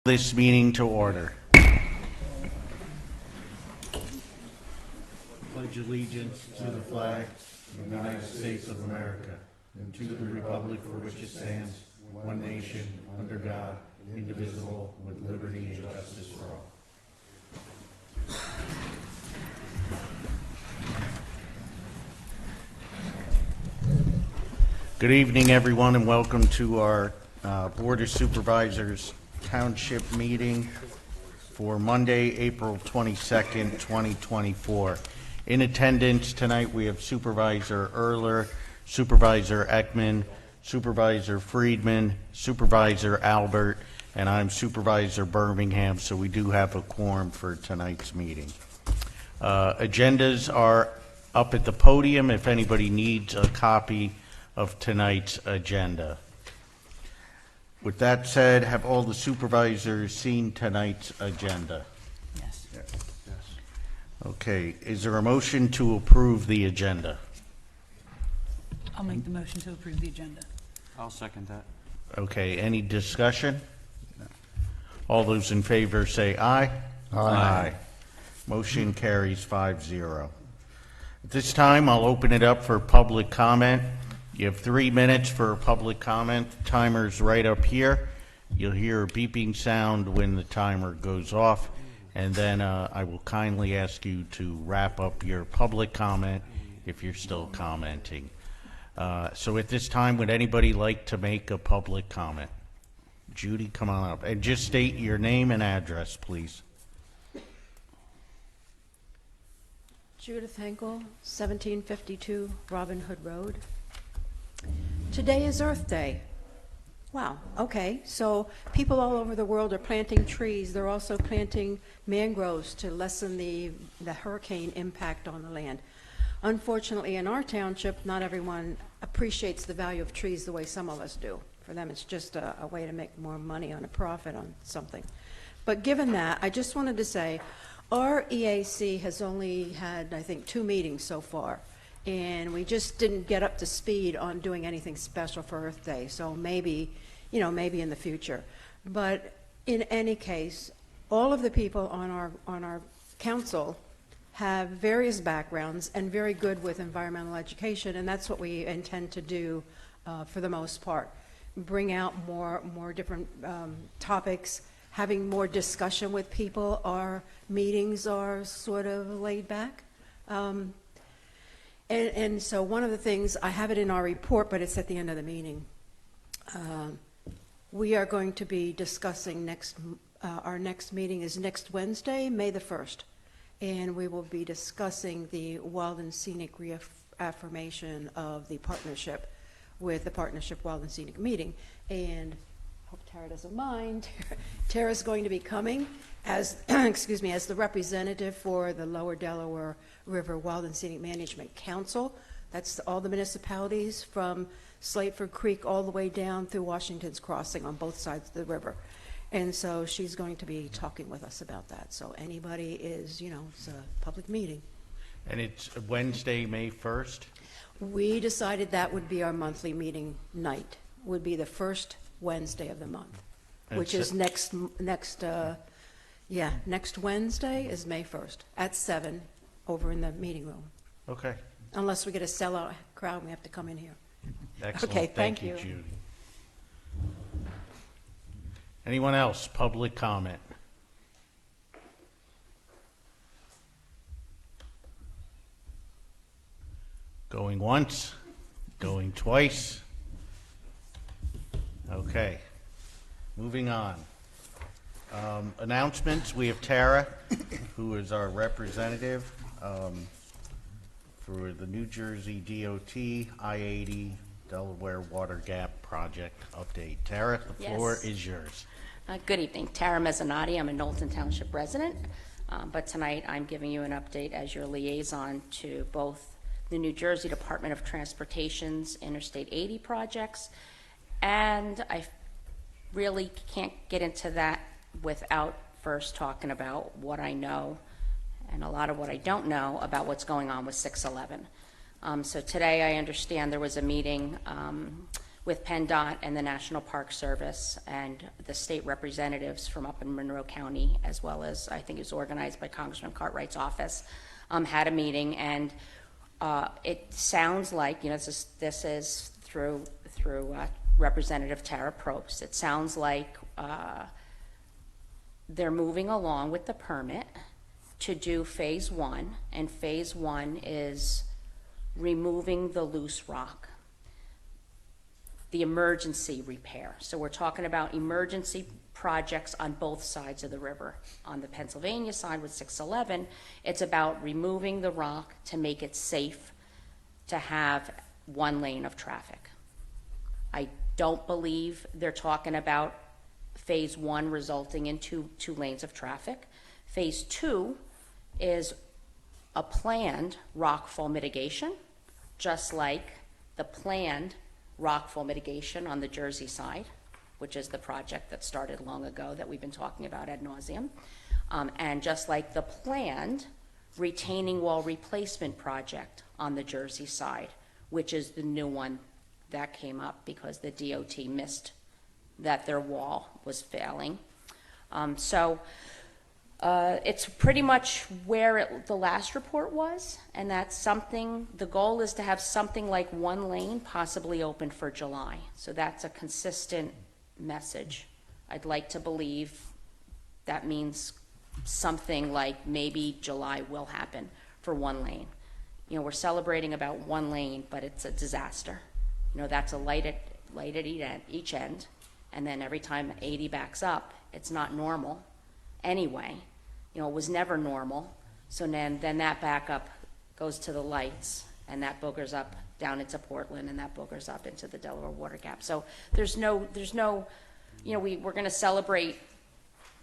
This meeting to order. Pledge allegiance to the flag of the United States of America and to the republic for which it stands, one nation, under God, indivisible, with liberty and justice for all. Good evening, everyone, and welcome to our Board of Supervisors Township meeting for Monday, April 22nd, 2024. In attendance tonight, we have Supervisor Erler, Supervisor Ekman, Supervisor Friedman, Supervisor Albert, and I'm Supervisor Birmingham, so we do have a quorum for tonight's meeting. Agendas are up at the podium if anybody needs a copy of tonight's agenda. With that said, have all the supervisors seen tonight's agenda? Yes. Okay, is there a motion to approve the agenda? I'll make the motion to approve the agenda. I'll second that. Okay, any discussion? All those in favor say aye. Aye. Motion carries 5-0. At this time, I'll open it up for public comment. You have 3 minutes for public comment. The timer's right up here. You'll hear a beeping sound when the timer goes off, and then I will kindly ask you to wrap up your public comment if you're still commenting. So at this time, would anybody like to make a public comment? Judy, come on up. And just state your name and address, please. Judith Henkel, 1752 Robin Hood Road. Today is Earth Day. Wow, okay, so people all over the world are planting trees. They're also planting mangroves to lessen the hurricane impact on the land. Unfortunately, in our township, not everyone appreciates the value of trees the way some of us do. For them, it's just a way to make more money on a profit on something. But given that, I just wanted to say, our EAC has only had, I think, 2 meetings so far. And we just didn't get up to speed on doing anything special for Earth Day. So maybe, maybe in the future. But in any case, all of the people on our council have various backgrounds and very good with environmental education, and that's what we intend to do for the most part. Bring out more different topics, having more discussion with people. Our meetings are sort of laid back. And so one of the things, I have it in our report, but it's at the end of the meeting. We are going to be discussing our next meeting is next Wednesday, May the 1st. And we will be discussing the Wild and Scenic reaffirmation of the partnership with the Partnership Wild and Scenic meeting. And I hope Tara doesn't mind. Tara's going to be coming as, excuse me, as the representative for the Lower Delaware River Wild and Scenic Management Council. That's all the municipalities from Slateford Creek all the way down through Washington's Crossing on both sides of the river. And so she's going to be talking with us about that. So anybody is, it's a public meeting. And it's Wednesday, May 1st? We decided that would be our monthly meeting night, would be the first Wednesday of the month, which is next Wednesday is May 1st at 7 over in the meeting room. Okay. Unless we get a sellout crowd, we have to come in here. Excellent. Okay, thank you, you. Judy. Anyone else? Public comment? Going once? Going twice? Okay. Moving on. Announcements. We have Tara, who is our representative for the New Jersey DOT I-80 Delaware Water Gap Project update. Tara, the floor is yours. Good evening. Tara Mezzanotti. I'm a Knowlton Township resident, but tonight I'm giving you an update as your liaison to both the New Jersey Department of Transportation's Interstate 80 projects, and I really can't get into that without first talking about what I know and a lot of what I don't know about what's going on with 611. So today I understand there was a meeting with PennDOT and the National Park Service and the state representatives from up in Monroe County, as well as, I think it was organized by Congressman Cartwright's office, had a meeting. And it sounds like, this is through Representative Tara Probst. It sounds like they're moving along with the permit to do phase one, and phase one is removing the loose rock, the emergency repair. So we're talking about emergency projects on both sides of the river. On the Pennsylvania side with 611, it's about removing the rock to make it safe to have one lane of traffic. I don't believe they're talking about phase one resulting in two lanes of traffic. Phase two is a planned rockfall mitigation, just like the planned rockfall mitigation on the Jersey side, which is the project that started long ago that we've been talking about ad nauseum, and just like the planned retaining wall replacement project on the Jersey side, which is the new one that came up because the DOT missed that their wall was failing. It's pretty much where the last report was, and that's something, the goal is to have something like one lane possibly open for July. So that's a consistent message. I'd like to believe that means something like maybe July will happen for one lane. We're celebrating about one lane, but it's a disaster. That's a light at each end, and then every time 80 backs up, it's not normal anyway. It was never normal. So then that backup goes to the lights, and that boogers up down into Portland, and that boogers up into the Delaware Water Gap. So there's no, we're going to celebrate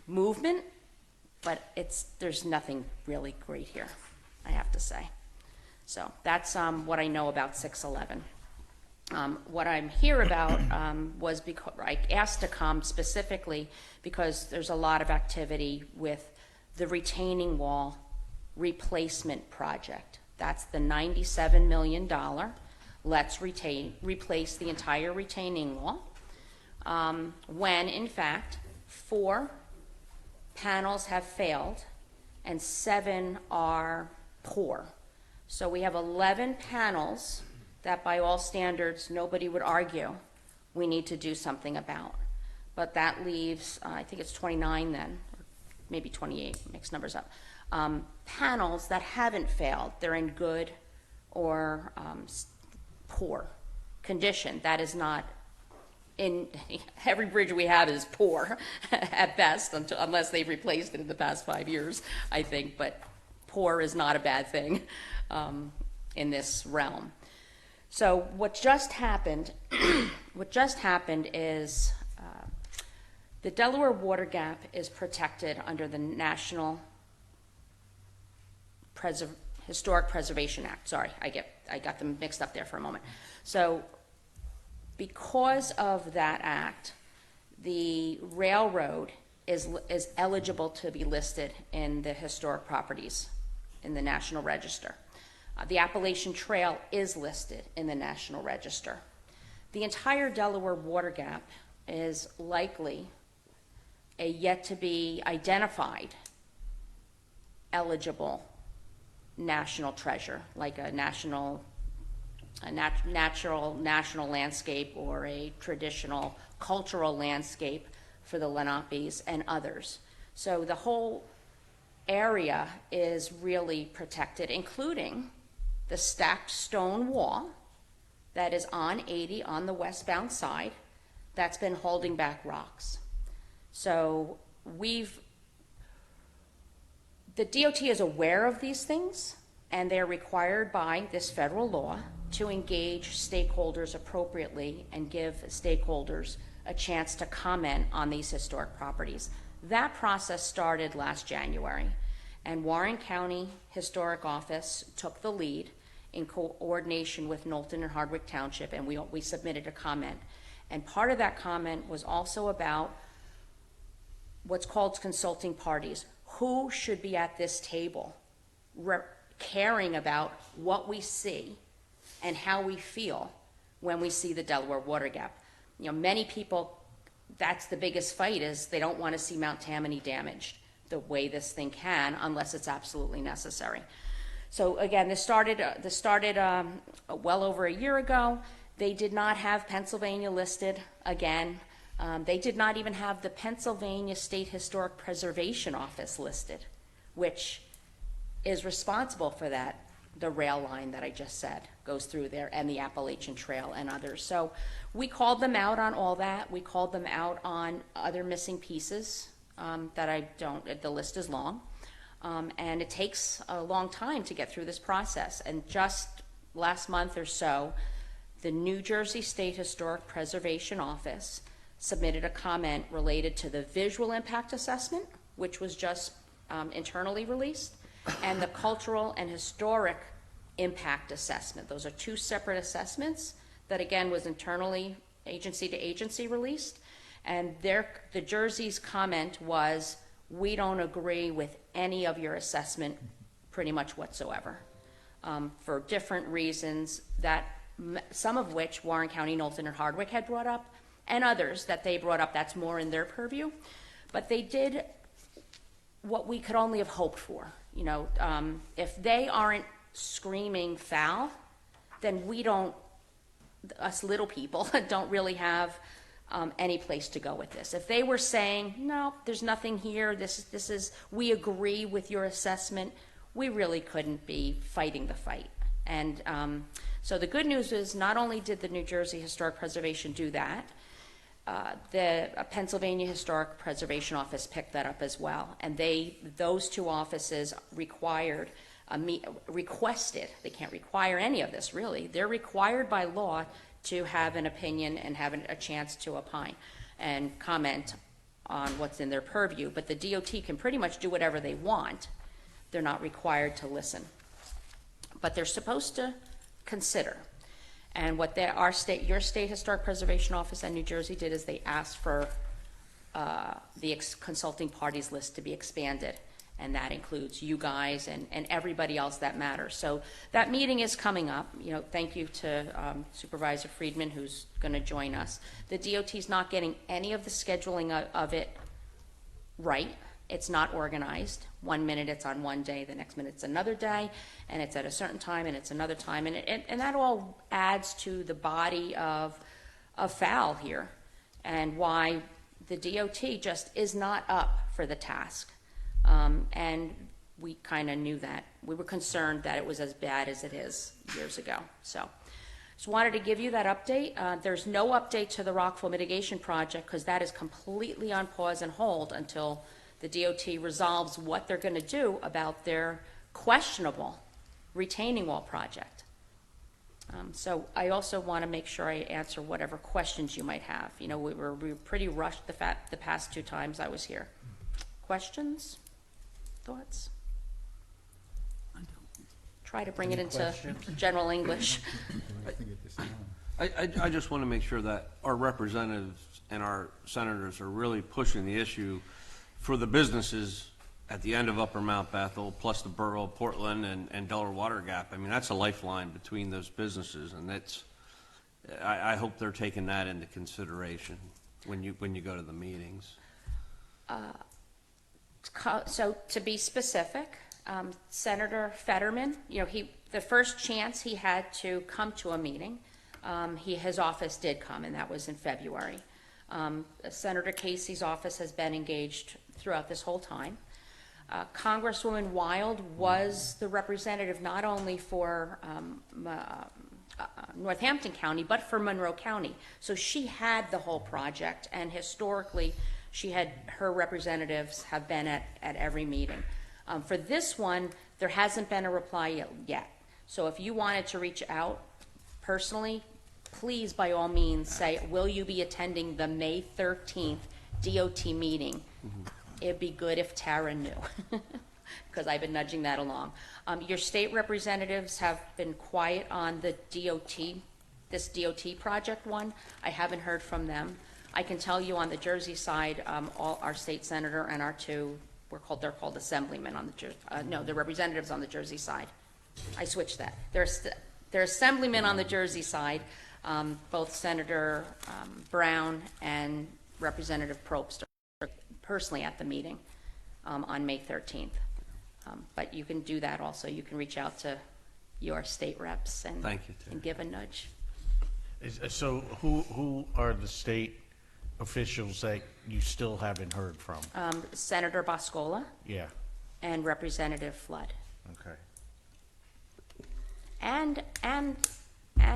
movement, but there's nothing really great here, I have to say. So that's what I know about 611. What I'm here about was because I asked to come specifically because there's a lot of activity with the retaining wall replacement project. That's the $97 million. Let's replace the entire retaining wall. When in fact 4 panels have failed and 7 are poor. So we have 11 panels that by all standards nobody would argue we need to do something about. But that leaves, I think it's 29 then, or maybe 28, mix numbers up, panels that haven't failed. They're in good or poor condition. That is not, in every bridge we have is poor at best, unless they've replaced it in the past 5 years, I think, but poor is not a bad thing in this realm. So what just happened, is the Delaware Water Gap is protected under the National Historic Preservation Act. Sorry, I got them mixed up there for a moment. So because of that act, the railroad is eligible to be listed in the historic properties in the National Register. The Appalachian Trail is listed in the National Register. The entire Delaware Water Gap is likely a yet to be identified eligible national treasure, like a national landscape or a traditional cultural landscape for the Lenapes and others. So the whole area is really protected, including the stacked stone wall that is on 80 on the westbound side that's been holding back rocks. So the DOT is aware of these things, and they're required by this federal law to engage stakeholders appropriately and give stakeholders a chance to comment on these historic properties. That process started last January, and Warren County Historic Office took the lead in coordination with Knowlton and Hardwick Township, and we submitted a comment. And part of that comment was also about what's called consulting parties. Who should be at this table caring about what we see and how we feel when we see the Delaware water gap. You know, many people, that's the biggest fight, is they don't want to see Mount Tammany damaged the way this thing can, unless it's absolutely necessary. So again, this started well over a year ago. They did not have Pennsylvania listed again. They did not even have the Pennsylvania State Historic Preservation Office listed, which is responsible for that. The rail line that I just said goes through there, and the Appalachian Trail and others. So we called them out on all that. We called them out on other missing pieces that I don't, the list is long. And it takes a long time to get through this process. And just last month or so, the New Jersey State Historic Preservation Office submitted a comment related to the visual impact assessment, which was just internally released, and the cultural and historic impact assessment. Those are two separate assessments that, again, was internally agency to agency released. And the Jersey's comment was, we don't agree with any of your assessment pretty much whatsoever, for different reasons, that some of which Warren County, Knowlton, and Hardwick had brought up, and others that they brought up that's more in their purview. But they did what we could only have hoped for. You know, if they aren't screaming foul, then we don't, us little people, don't really have any place to go with this. If they were saying, no, there's nothing here, this is, we agree with your assessment, we really couldn't be fighting the fight. And so the good news is, not only did the New Jersey Historic Preservation do that, the Pennsylvania Historic Preservation Office picked that up as well. And those two offices requested, they can't require any of this really, they're required by law to have an opinion and have a chance to opine and comment on what's in their purview. But the DOT can pretty much do whatever they want. They're not required to listen. But they're supposed to consider. And what your state historic preservation office in New Jersey did is they asked for the consulting parties list to be expanded. And that includes you guys and everybody else that matters. So that meeting is coming up. You know, thank you to Supervisor Friedman, who's going to join us. The DOT's not getting any of the scheduling of it right. It's not organized. 1 minute it's on one day, the next minute it's another day, and it's at a certain time, and it's another time, and that all adds to the body of foul here, and why the DOT just is not up for the task. And we kind of knew that. We were concerned that it was as bad as it is years ago. So just wanted to give you that update. There's no update to the rockfall mitigation project because that is completely on pause and hold until the DOT resolves what they're going to do about their questionable retaining wall project. So I also want to make sure I answer whatever questions you might have. You know, we were pretty rushed the past 2 times I was here. Questions? Thoughts? Try to bring it into general English. I just want to make sure that our representatives and our senators are really pushing the issue for the businesses at the end of Upper Mount Bethel, plus the borough of Portland and Delaware Water Gap. I mean, that's a lifeline between those businesses, and that's, I hope they're taking that into consideration when you go to the meetings. So to be specific, Senator Fetterman, you know, the first chance he had to come to a meeting, his office did come, and that was in February. Senator Casey's office has been engaged throughout this whole time. Congresswoman Wild was the representative not only for Northampton County, but for Monroe County. So she had the whole project, and historically, her representatives have been at every meeting. For this one, there hasn't been a reply yet. So if you wanted to reach out personally, please, by all means, say, will you be attending the May 13th DOT meeting? Mm-hmm. It'd be good if Tara knew, because I've been nudging that along. Your state representatives have been quiet on the this DOT project one. I haven't heard from them. I can tell you on the Jersey side, all our state senator and our two, they're called assemblymen on the they're representatives on the Jersey side. I switched that. They're assemblymen on the Jersey side. Both Senator Brown and Representative Probst are personally at the meeting on May 13th. But you can do that also. You can reach out to your state reps and, Thank you, Terry. and give a nudge. So who are the state officials that you still haven't heard from? Senator Boscola Yeah, and Representative Flood. okay. And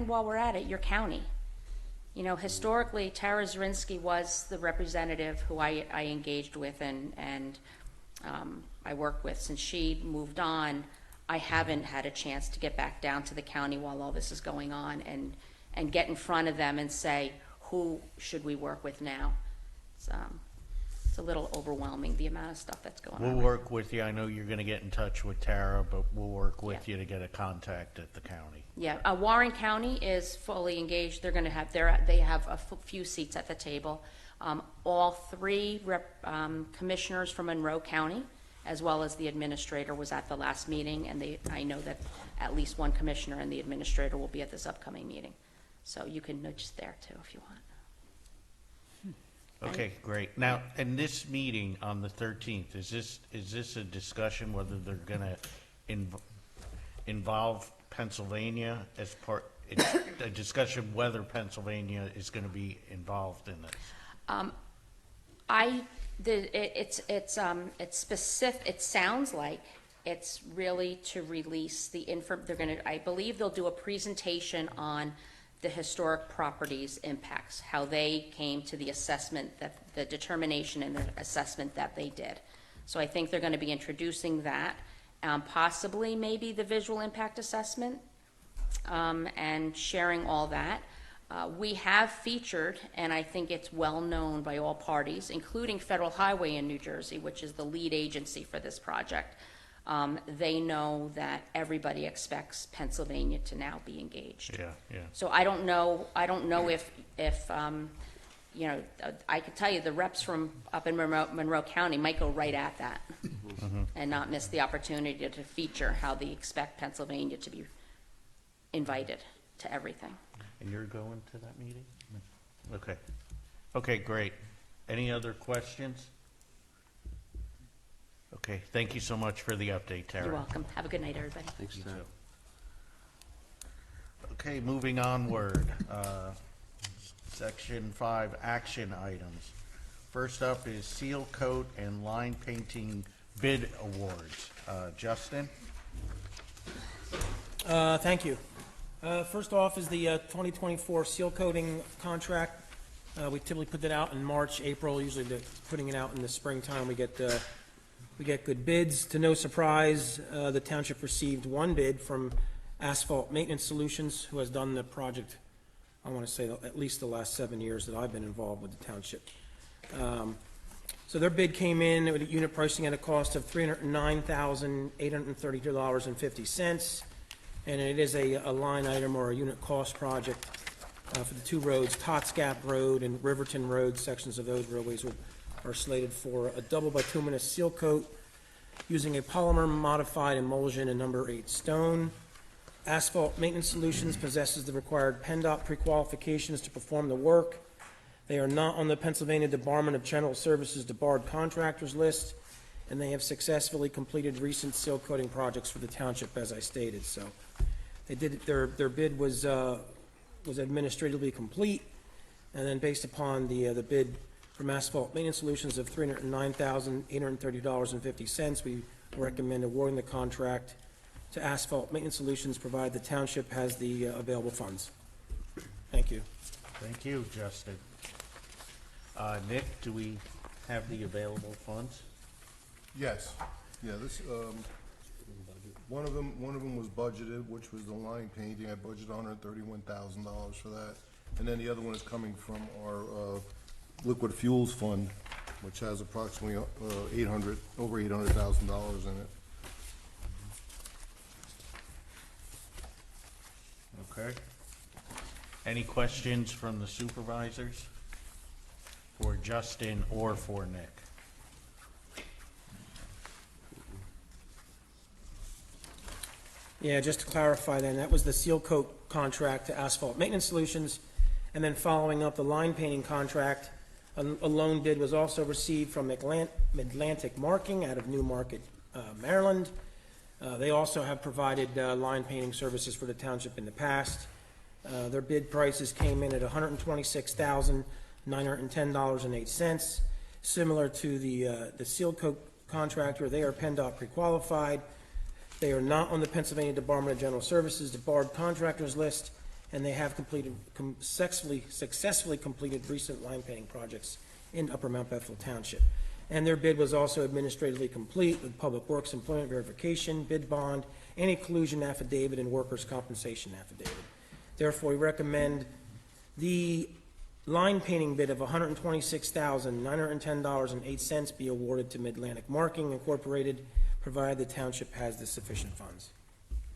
while we're at it, your county. You know, historically, Tara Zirinsky was the representative who I engaged with and I worked with. Since she moved on, I haven't had a chance to get back down to the county while all this is going on and get in front of them and say, who should we work with now? It's a little overwhelming, the amount of stuff that's going We'll on. work with you. I know you're gonna get in touch with Tara, but we'll work with Yeah. you to get a contact at the county. Yeah, Warren County is fully engaged. They're going to have they have a few seats at the table. All three commissioners from Monroe County, as well as the administrator, was at the last meeting, and I know that at least one commissioner and the administrator will be at this upcoming meeting. So you can nudge there too if you want. Okay, great. Now, in this meeting on the 13th, is this a discussion whether they're gonna involve Pennsylvania as part, it's a discussion whether Pennsylvania is gonna be involved in this? It's specific. It sounds like it's really to release the I believe they'll do a presentation on the historic properties impacts, how they came to the assessment, that the determination and the assessment that they did. So I think they're going to be introducing that, possibly maybe the visual impact assessment, and sharing all that. We have featured, and I think it's well known by all parties, including Federal Highway in New Jersey, which is the lead agency for this project. They know that everybody expects Pennsylvania to now be engaged. Yeah. So I don't know if you know, I could tell you the reps from up in Monroe County might go right at that and not miss the opportunity to feature how they expect Pennsylvania to be invited to everything. And you're going to that meeting? Okay. Okay, great. Any other questions? Okay, thank you so much for the update, Tara. You're welcome. Have a good night, everybody. Thanks, You Terry. too. Okay, moving onward. Section 5, action items. First up is seal coat and line painting bid awards. Justin? Thank you. First off is the 2024 seal coating contract. We typically put that out in March, April, usually putting it out in the springtime. We get good bids. To no surprise, the township received one bid from Asphalt Maintenance Solutions, who has done the project, I want to say, at least the last 7 years that I've been involved with the township. So their bid came in with a unit pricing at a cost of $309,832.50. And it is a line item or a unit cost project for the two roads, Tots Gap Road and Riverton Road. Sections of those roadways are slated for a double bituminous seal coat using a polymer modified emulsion and number 8 stone. Asphalt Maintenance Solutions possesses the required PennDOT pre-qualifications to perform the work. They are not on the Pennsylvania Department of General Services debarred contractors list, and they have successfully completed recent seal coating projects for the township, as I stated. So they did their bid was administratively complete, and then based upon the bid from Asphalt Maintenance Solutions of $309,830.50, we recommend awarding the contract to Asphalt Maintenance Solutions, provided the township has the available funds. Thank you. Thank you, Justin. Nick, do we have the available funds? Yes, yeah, this, one of them was budgeted, which was the line painting. I budgeted $131,000 for that. And then the other one is coming from our, liquid fuels fund, which has approximately, over $800,000 in it. Okay. Any questions from the supervisors? For Justin or for Nick? Yeah, just to clarify then, that was the seal coat contract to Asphalt Maintenance Solutions. And then following up, the line painting contract, a loan bid was also received from Mid-Atlantic Marking out of Newmarket, Maryland. They also have provided line painting services for the township in the past. Their bid prices came in at $126,910.08. Similar to the seal coat contractor, they are PennDOT pre-qualified. They are not on the Pennsylvania Department of General Services debarred contractors list, and they have successfully completed recent line painting projects in Upper Mount Bethel Township. And their bid was also administratively complete with Public Works employment verification, bid bond, anti-collusion affidavit, and workers' compensation affidavit. Therefore, we recommend the line painting bid of $126,910.08 be awarded to Mid-Atlantic Marking Incorporated, provided the township has the sufficient funds.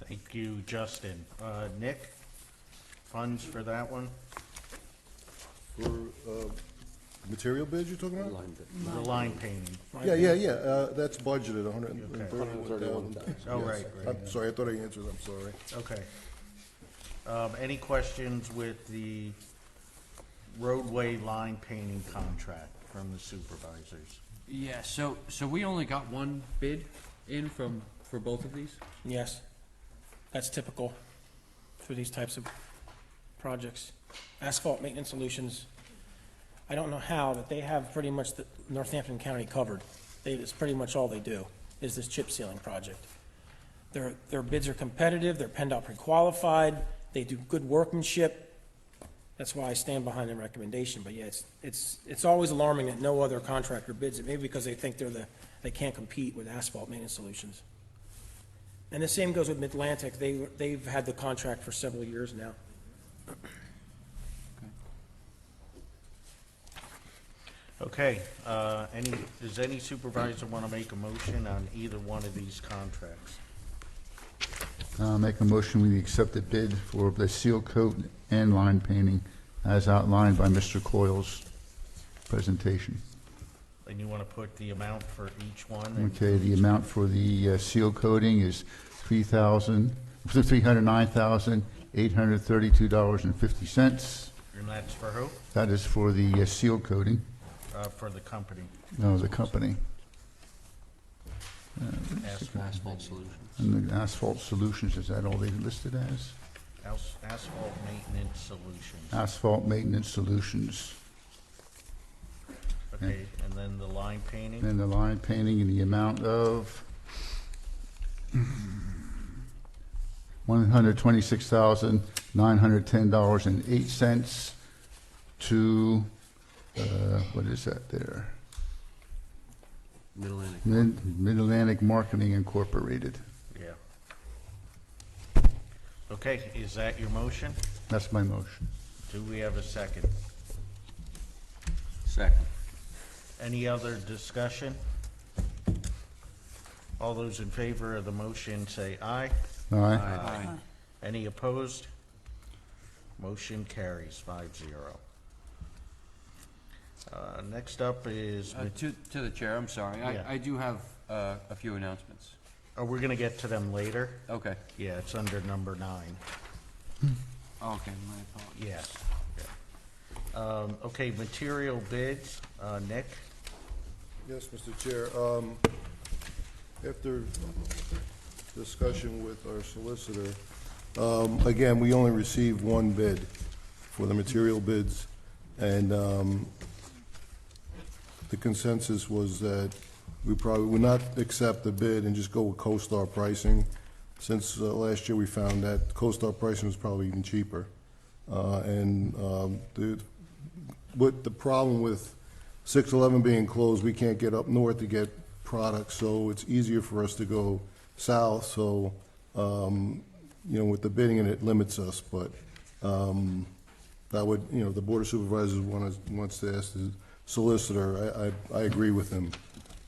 Thank you, Justin. Nick, funds for that one? For, material bids you're talking about? The line painting. Yeah, that's budgeted, $131,000. Oh, right. I'm sorry, I thought I answered, I'm sorry. Okay. Any questions with the roadway line painting contract from the supervisors? Yeah, so we only got one bid in for both of these? Yes, that's typical for these types of projects. Asphalt Maintenance Solutions, I don't know how, but they have pretty much the Northampton County covered. It's pretty much all they do, is this chip sealing project. Their bids are competitive, they're PennDOT pre-qualified, they do good workmanship. That's why I stand behind the recommendation, but yeah, it's always alarming that no other contractor bids it, maybe because they think they can't compete with Asphalt Maintenance Solutions. And the same goes with Mid-Atlantic, they've had the contract for several years now. Okay, does any supervisor want to make a motion on either one of these contracts? Make a motion, we accept the bid for the seal coat and line painting as outlined by Mr. Coyle's presentation. And you want to put the amount for each one? Okay, the amount for the seal coating is $309,832.50. And that's for who? That is for the seal coating, For the company, no, the company. Asphalt Solutions. And the Asphalt Solutions, is that all they listed as? Asphalt Maintenance Solutions. Asphalt Maintenance Solutions. Okay, and then the line painting? And the line painting in the amount of $126,910.08 to, what is that there? Mid-Atlantic. Mid-Atlantic Marketing Incorporated. Yeah. Okay, is that your motion? That's my motion. Do we have a second? Second. Any other discussion? All those in favor of the motion say aye. All right? Aye. Any opposed? Motion carries 5-0. Next up is, To the chair, I'm sorry, Yeah. I do have a few announcements. we're going to get to them later. Okay. Yeah, it's under number 9. Okay, my apologies. Yes. Yeah. Okay, material bids, Nick? Yes, Mr. Chair, after discussion with our solicitor, again, we only received one bid for the material bids, and the consensus was that we probably would not accept the bid and just go with CoStar pricing, since last year we found that CoStar pricing was probably even cheaper. With the problem with 611 being closed, we can't get up north to get products, so it's easier for us to go south, so, with the bidding, and it limits us, but that would, the Board of Supervisors wants to ask the solicitor, I agree with him,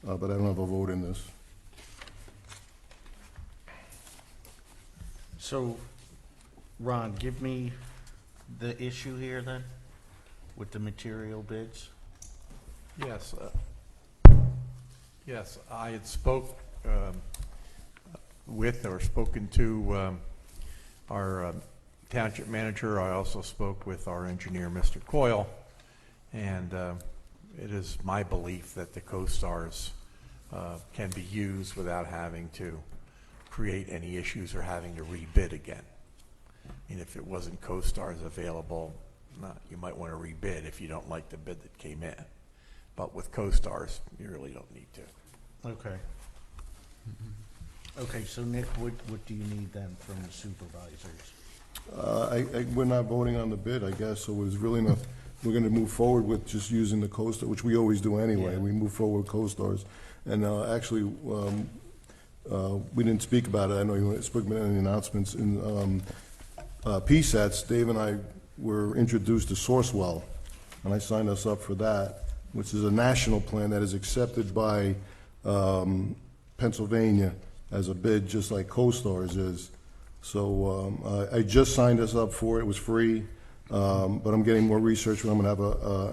but I don't have a vote in this. So, Ron, give me the issue here then, with the material bids. Yes, I had spoke with or spoken to our township manager. I also spoke with our engineer, Mr. Coyle, and it is my belief that the co-stars can be used without having to create any issues or having to rebid again. And if it wasn't co-stars available, you might want to rebid if you don't like the bid that came in. But with co-stars, you really don't need to. Okay. Okay, so Nick, what do you need then from the supervisors? We're not voting on the bid, I guess, so it's really not, we're gonna move forward with just using the co-star, which we always do anyway. Yeah. We move forward with co-stars. And actually, we didn't speak about it. I know you spoke about it in the announcements. In PSATs, Dave and I were introduced to Sourcewell, and I signed us up for that, which is a national plan that is accepted by Pennsylvania as a bid, just like co-stars is. So I just signed us up for it. It was free, but I'm getting more research. I'm going to have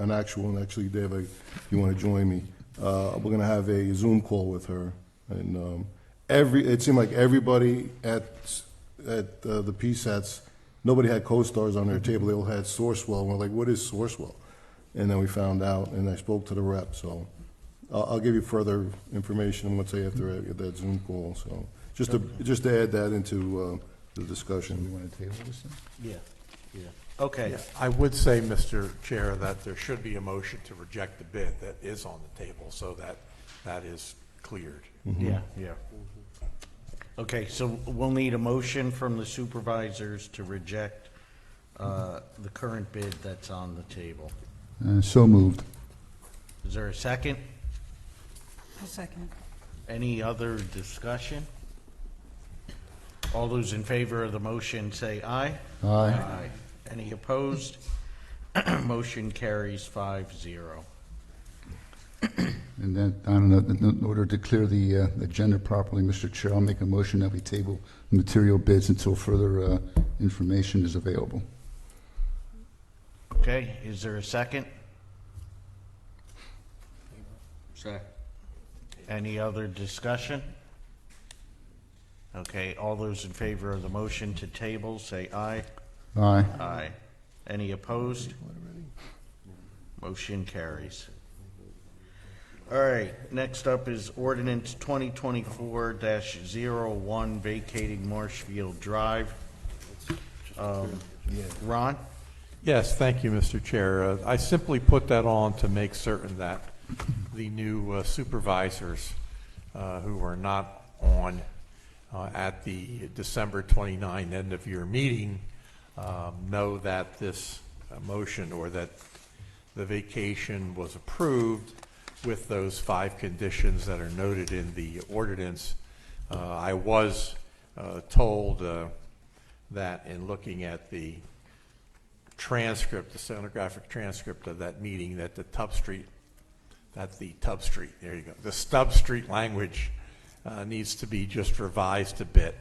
an actual, and actually, Dave, if you want to join me, we're going to have a Zoom call with her. And it seemed like everybody at the PSATs, nobody had co-stars on their table. They all had Sourcewell. And we're like, what is Sourcewell? And then we found out, and I spoke to the rep. So I'll give you further information, let's say, after I get that Zoom call. So just to add that into the discussion. You want to table this then? Yeah. Okay. Yeah, I would say, Mr. Chair, that there should be a motion to reject the bid that is on the table, so that that is cleared. Yeah. Okay, so we'll need a motion from the supervisors to reject the current bid that's on the table. So moved. Is there a second? I'll second. Any other discussion? All those in favor of the motion say aye. Aye. Any opposed? Motion carries 5-0. And then, I don't know, in order to clear the agenda properly, Mr. Chair, I'll make a motion that we table material bids until further information is available. Okay, is there a second? Second. Any other discussion? Okay, all those in favor of the motion to table, say aye. Aye. Aye. Any opposed? Motion carries. All right, next up is ordinance 2024-01 vacating Marshfield Drive. Ron? Yes, thank you, Mr. Chair. I simply put that on to make certain that the new supervisors who are not on at the December 29 end-of-year meeting know that this motion or that the vacation was approved with those 5 conditions that are noted in the ordinance. I was told that in looking at the transcript, the stenographic transcript of that meeting, that the Tubb Street, there you go, the Stubb Street language needs to be just revised a bit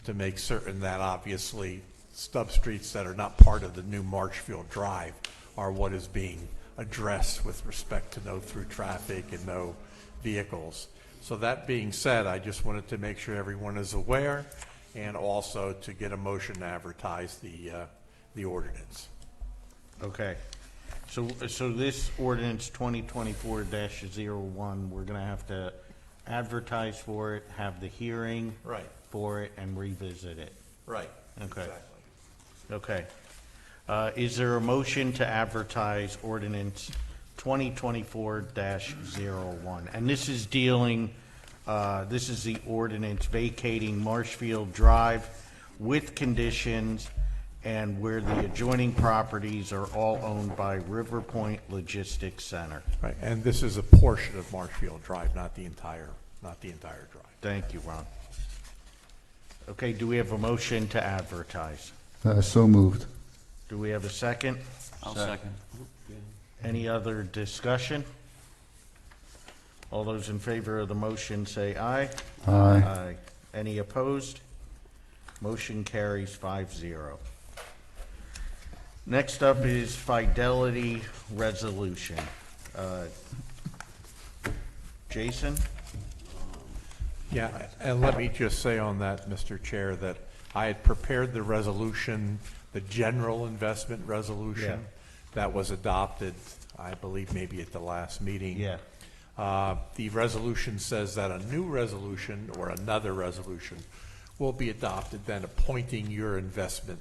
to make certain that obviously Stubb Streets that are not part of the new Marshfield Drive are what is being addressed with respect to no through traffic and no vehicles. So that being said, I just wanted to make sure everyone is aware and also to get a motion to advertise the ordinance. Okay. So this ordinance 2024-01, we're going to have to advertise for it, have the hearing Right. for it, and revisit it. Right. Okay. Exactly. Okay. Is there a motion to advertise ordinance 2024-01? And this is dealing, this is the ordinance vacating Marshfield Drive with conditions and where the adjoining properties are all owned by River Point Logistics Center. Right. And this is a portion of Marshfield Drive, not the entire drive. Thank you, Ron. Okay, do we have a motion to advertise? So moved. Do we have a second? I'll second. Any other discussion? All those in favor of the motion say aye. Aye. Any opposed? Motion carries 5-0. Next up is Fidelity Resolution. Jason? Yeah, and let me just say on that, Mr. Chair, that I had prepared the resolution, the general investment resolution that was adopted, I believe maybe at the last meeting. Yeah. The resolution says that a new resolution or another resolution will be adopted, then appointing your investment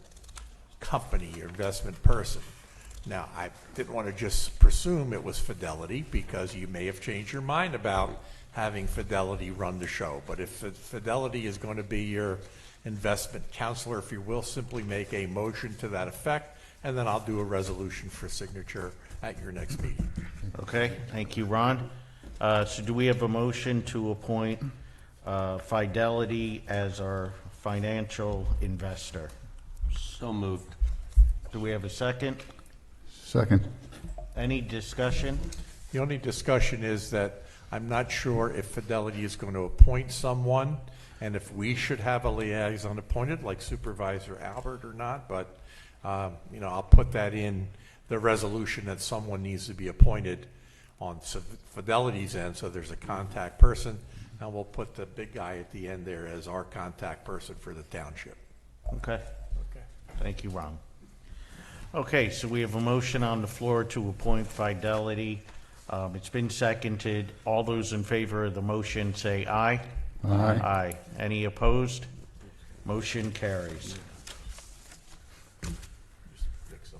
company, your investment person. Now, I didn't want to just presume it was Fidelity, because you may have changed your mind about having Fidelity run the show. But if Fidelity is going to be your investment counselor, if you will, simply make a motion to that effect, and then I'll do a resolution for signature at your next meeting. Okay, thank you, Ron. So do we have a motion to appoint Fidelity as our financial investor? So moved. Do we have a second? Second. Any discussion? The only discussion is that I'm not sure if Fidelity is going to appoint someone, and if we should have a liaison appointed, like Supervisor Albert or not, but, I'll put that in the resolution that someone needs to be appointed on Fidelity's end, so there's a contact person, and we'll put the big guy at the end there as our contact person for the township. Okay. Thank you, Ron. Okay, so we have a motion on the floor to appoint Fidelity. It's been seconded. All those in favor of the motion say aye. Aye. Aye. Any opposed? Motion carries.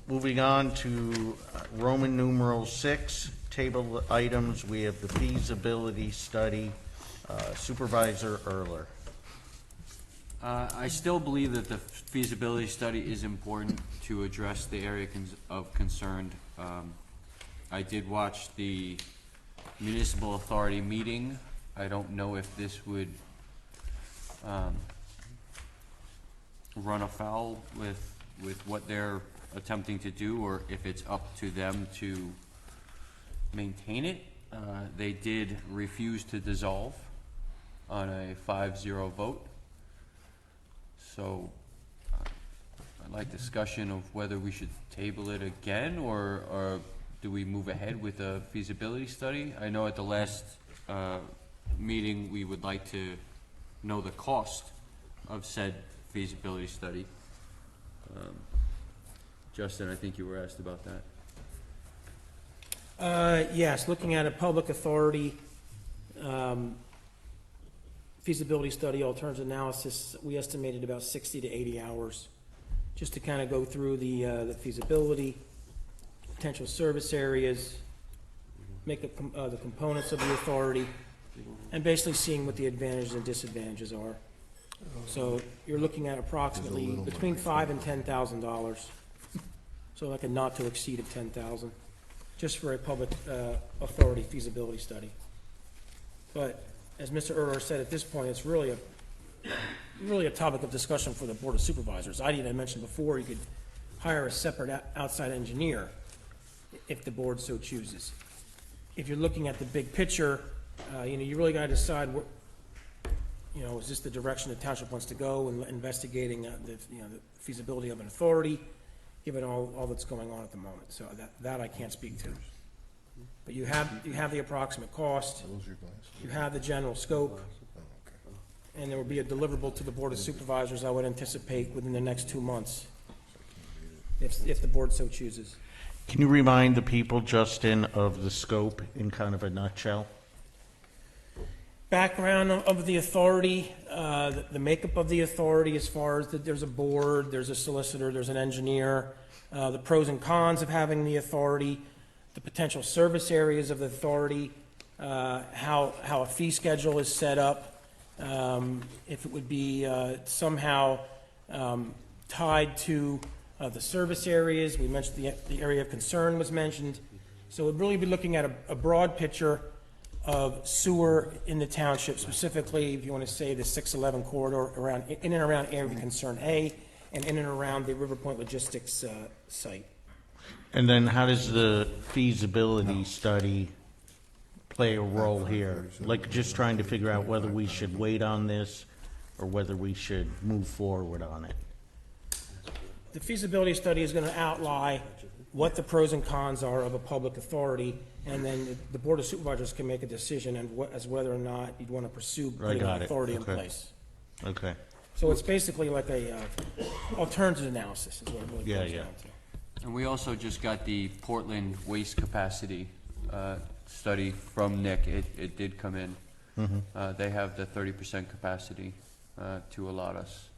Moving on to Roman numeral 6, table items. We have the feasibility study. Supervisor Erler. I still believe that the feasibility study is important to address the area of concern. I did watch the municipal authority meeting. I don't know if this would run afoul with what they're attempting to do, or if it's up to them to maintain it. They did refuse to dissolve on a 5-0 vote. So I'd like discussion of whether we should table it again, or do we move ahead with a feasibility study? I know at the last meeting, we would like to know the cost of said feasibility study. Justin, I think you were asked about that. Yes, looking at a public authority feasibility study, alternative analysis, we estimated about 60 to 80 hours just to kind of go through the feasibility, potential service areas, make up the components of the authority, and basically seeing what the advantages and disadvantages are. So you're looking at approximately between $5,000 and $10,000. So like a not to exceed of 10,000, just for a public authority feasibility study. But as Mr. Erler said, at this point, it's really a topic of discussion for the Board of Supervisors. I mentioned before, you could hire a separate outside engineer if the board so chooses. If you're looking at the big picture, you really got to decide what, is this the direction the township wants to go in investigating the feasibility of an authority, given all that's going on at the moment. So that I can't speak to. But you have the approximate cost, you have the general scope, and there will be a deliverable to the Board of Supervisors, I would anticipate, within the next 2 months, if the board so chooses. Can you remind the people, Justin, of the scope in kind of a nutshell? Background of the authority, the makeup of the authority as far as that there's a board, there's a solicitor, there's an engineer, the pros and cons of having the authority, the potential service areas of the authority, how a fee schedule is set up, if it would be somehow tied to the service areas. We mentioned the area of concern was mentioned. So we'd really be looking at a broad picture of sewer in the township, specifically, if you want to say the 611 corridor in and around area of concern A, and in and around the River Point Logistics site. And then how does the feasibility study play a role here? Like just trying to figure out whether we should wait on this or whether we should move forward on it. The feasibility study is going to outline what the pros and cons are of a public authority, and then the Board of Supervisors can make a decision as whether or not you'd want to pursue putting got an it. authority in Okay. place. Okay. So it's basically like a alternative analysis is what it really Yeah, comes yeah. down to. And we also just got the Portland waste capacity study from Nick. It did come in. They have the 30% capacity to allot us.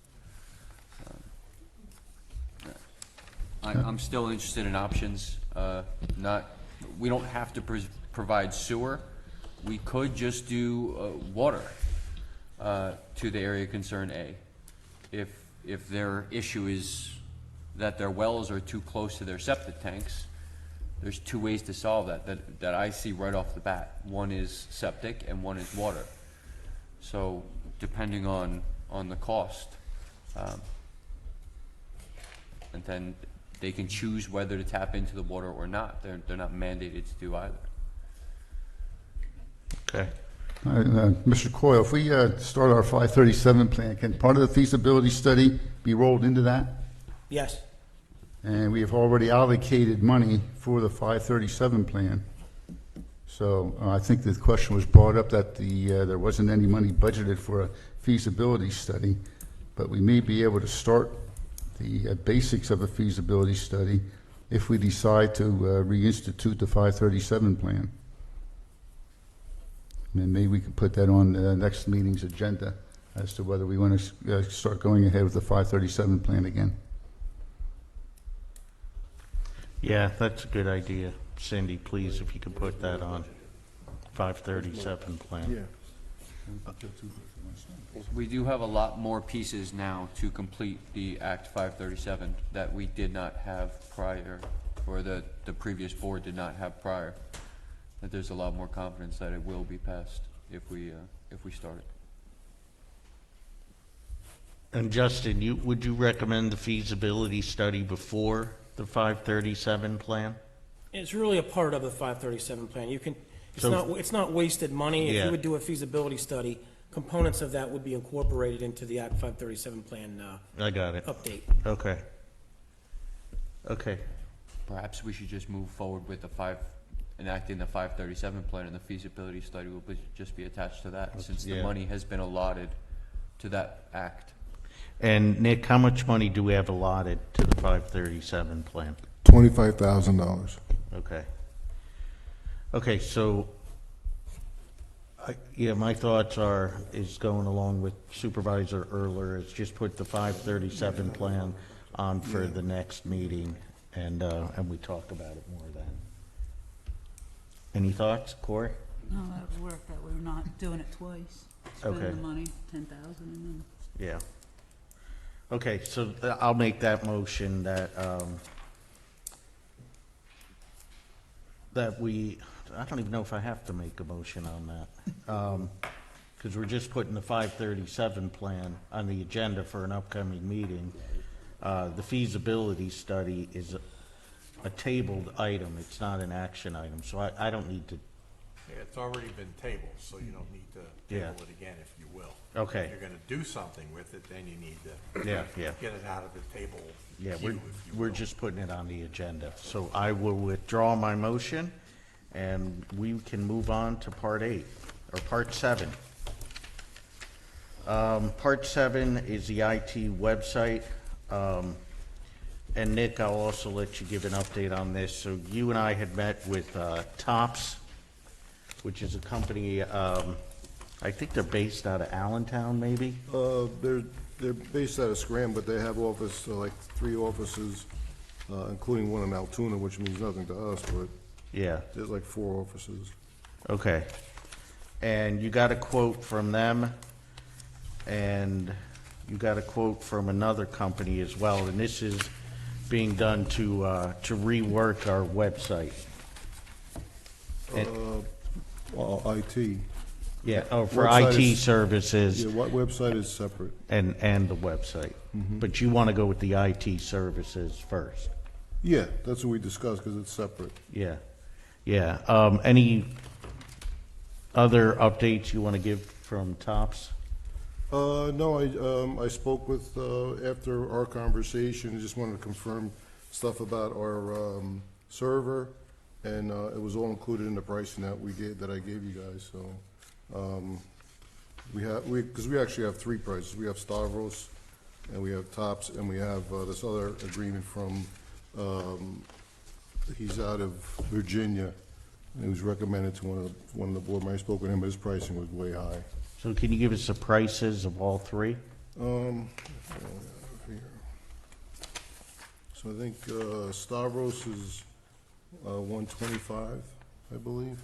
I'm still interested in options. We don't have to provide sewer. We could just do water to the area concern A. If their issue is that their wells are too close to their septic tanks, there's two ways to solve that I see right off the bat. One is septic and one is water. So depending on the cost, and then they can choose whether to tap into the water or not. They're not mandated to do either. Okay. All right, Mr. Coyle, if we start our 537 plan, can part of the feasibility study be rolled into that? Yes. And we have already allocated money for the 537 plan. So I think the question was brought up that there wasn't any money budgeted for a feasibility study, but we may be able to start the basics of a feasibility study if we decide to reinstitute the 537 plan. And maybe we can put that on the next meeting's agenda as to whether we want to start going ahead with the 537 plan again. Yeah, that's a good idea. Cindy, please, if you could put that on 537 plan. Yeah. We do have a lot more pieces now to complete the Act 537 that we did not have prior, or the previous board did not have prior. That there's a lot more confidence that it will be passed if we start it. And Justin, would you recommend the feasibility study before the 537 plan? It's really a part of the 537 plan. You can, So- it's not wasted money. If Yeah. you would do a feasibility study, components of that would be incorporated into the Act 537 plan I got it. update. Okay. Okay. Perhaps we should just move forward with enacting the 537 plan, and the feasibility study will just be attached to that, since the Yeah. money has been allotted to that act. And Nick, how much money do we have allotted to the 537 plan? $25,000. Okay. Okay, so, yeah, my thoughts is going along with Supervisor Erler, is just put the 537 plan on for the next meeting, and we talk about it more then. Any thoughts, Corey? No, that would work, that we're not doing it twice. Okay. Spending the money, 10,000, and then Yeah. Okay, so I'll make that motion that I don't even know if I have to make a motion on that. Because we're just putting the 537 plan on the agenda for an upcoming meeting. The feasibility study is a tabled item, it's not an action item, so I don't need to, Yeah, it's already been tabled, so you don't need to Yeah. table it again, if you will. Okay. If you're gonna do something with it, then you need to yeah. get it out of the table Yeah, queue, we're, if you we're will. just putting it on the agenda. So I will withdraw my motion, and we can move on to part 8, or part 7. Part 7 is the IT website. And Nick, I'll also let you give an update on this. So you and I had met with TOPS, which is a company, I think they're based out of Allentown, maybe? They're based out of Scranton, but they have like 3 offices, including one in Altoona, which means nothing to us, but Yeah. there's like 4 offices. Okay. And you got a quote from them, and you got a quote from another company as well, and this is being done to rework our website. Well, IT. Yeah, oh, for Website IT is- services Yeah, what website is separate? and the website. But you want to go with the IT services first? Yeah, that's what we discussed, because it's separate. Yeah. Yeah. Any other updates you want to give from TOPS? No, I spoke with, after our conversation, I just wanted to confirm stuff about our server, and it was all included in the pricing that I gave you guys, so. Because we actually have three prices. We have Stavros, and we have Tops, and we have this other agreement from, he's out of Virginia. And it was recommended to one of the board members. I spoke with him, but his pricing was way high. So can you give us the prices of all three? Here. So I think Stavros is 125, I believe,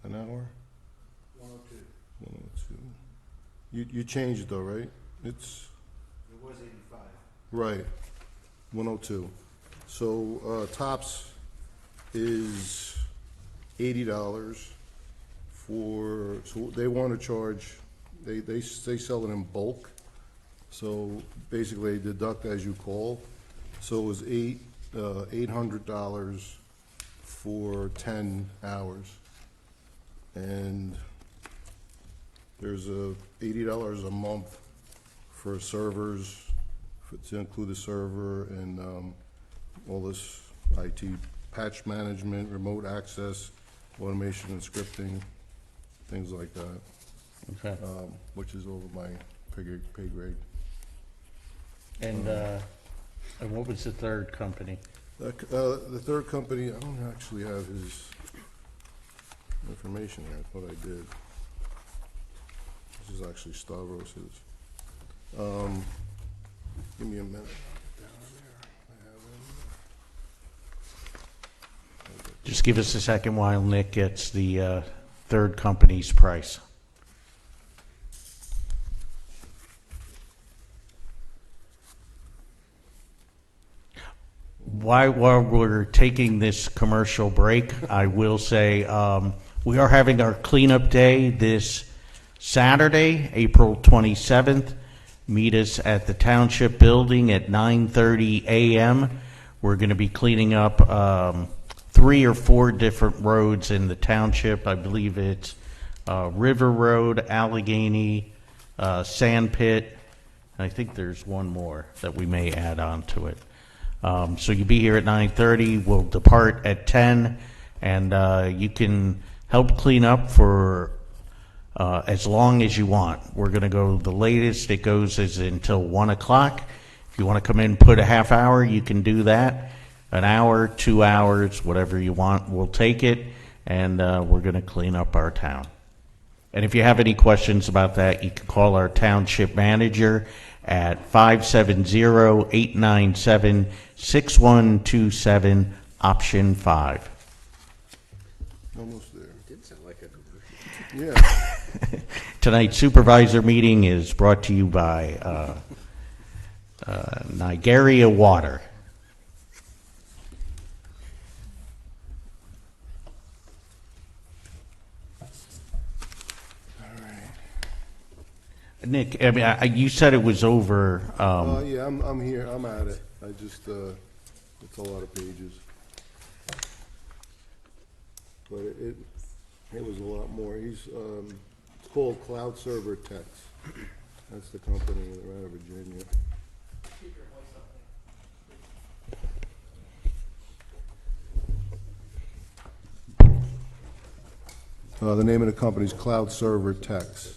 an hour. 102. 102. You changed it though, right? It was 85. Right. 102. So Tops is $80 for. So they want to charge. They sell it in bulk. So basically, they deduct as you call. So it was $800 for 10 hours, and there's $80 a month for servers, to include the server and all this IT patch management, remote access, automation and scripting, things like that. Okay. Which is over my pay grade. And what was the third company? The third company, I don't actually have his information here. I thought I did. This is actually Stavros's. Give me a minute. Just give us a second while Nick gets the third company's price. While we're taking this commercial break, I will say we are having our cleanup day this Saturday, April 27th. Meet us at the Township Building at 9:30 a.m. We're going to be cleaning up 3 or 4 different roads in the township. I believe it's River Road, Allegheny, Sand Pit, and I think there's one more that we may add on to it. So you'll be here at 9:30. We'll depart at 10, and you can help clean up for as long as you want. We're going to go, the latest it goes is until 1 o'clock. If you want to come in and put a half hour, you can do that. An hour, 2 hours, whatever you want, we'll take it, and we're going to clean up our town. And if you have any questions about that, you can call our township manager at 570-897-6127, option 5. Almost there. Did sound like a Yeah. Tonight's supervisor meeting is brought to you by Nigeria Water. Nick, I mean, you said it was over. Yeah, I'm here. I'm at it. I just, it's a lot of pages. But it was a lot more. It's called Cloud Server Techs. That's the company. They're out of Virginia. The name of the company is Cloud Server Techs.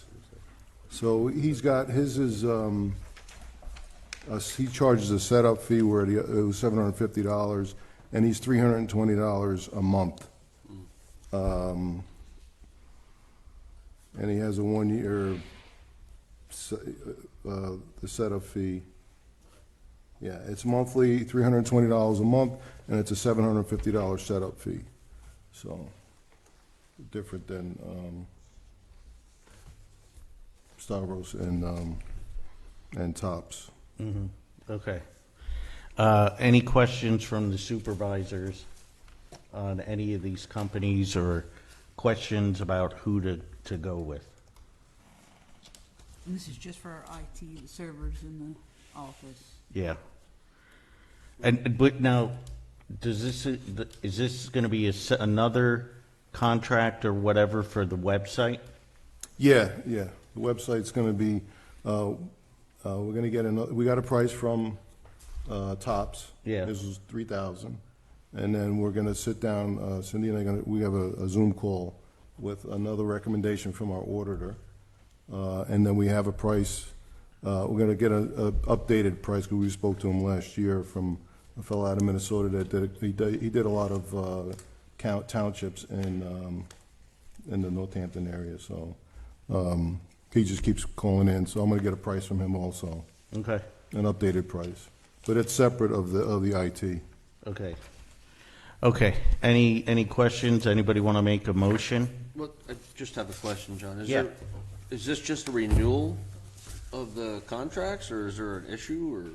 So he's got, his is, he charges a setup fee where it was $750, and he's $320 a month. And he has a 1 year, the setup fee. Yeah, it's monthly, $320 a month, and it's a $750 setup fee. So, different than, Stavros and Tops. Mm-hmm. Okay. Any questions from the supervisors on any of these companies, or questions about who to go with? And this is just for our IT servers in the office. Yeah. But now, is this going to be another contract or whatever for the website? Yeah. The website's going to be, we're going to get another, we got a price from tops. Yeah. This was 3,000. And then we're gonna sit down, Cindy and I we have a Zoom call with another recommendation from our auditor. And then we have a price, we're gonna get a updated price, because we spoke to him last year from a fellow out of Minnesota that he did a lot of townships in the Northampton area, so he just keeps calling in, so I'm gonna get a price from him also, Okay, an updated price, but it's separate of the IT. okay. Okay, any questions? Anybody want to make a motion? Well, I just have a question, John. Yeah. Is this just a renewal of the contracts, or is there an issue, or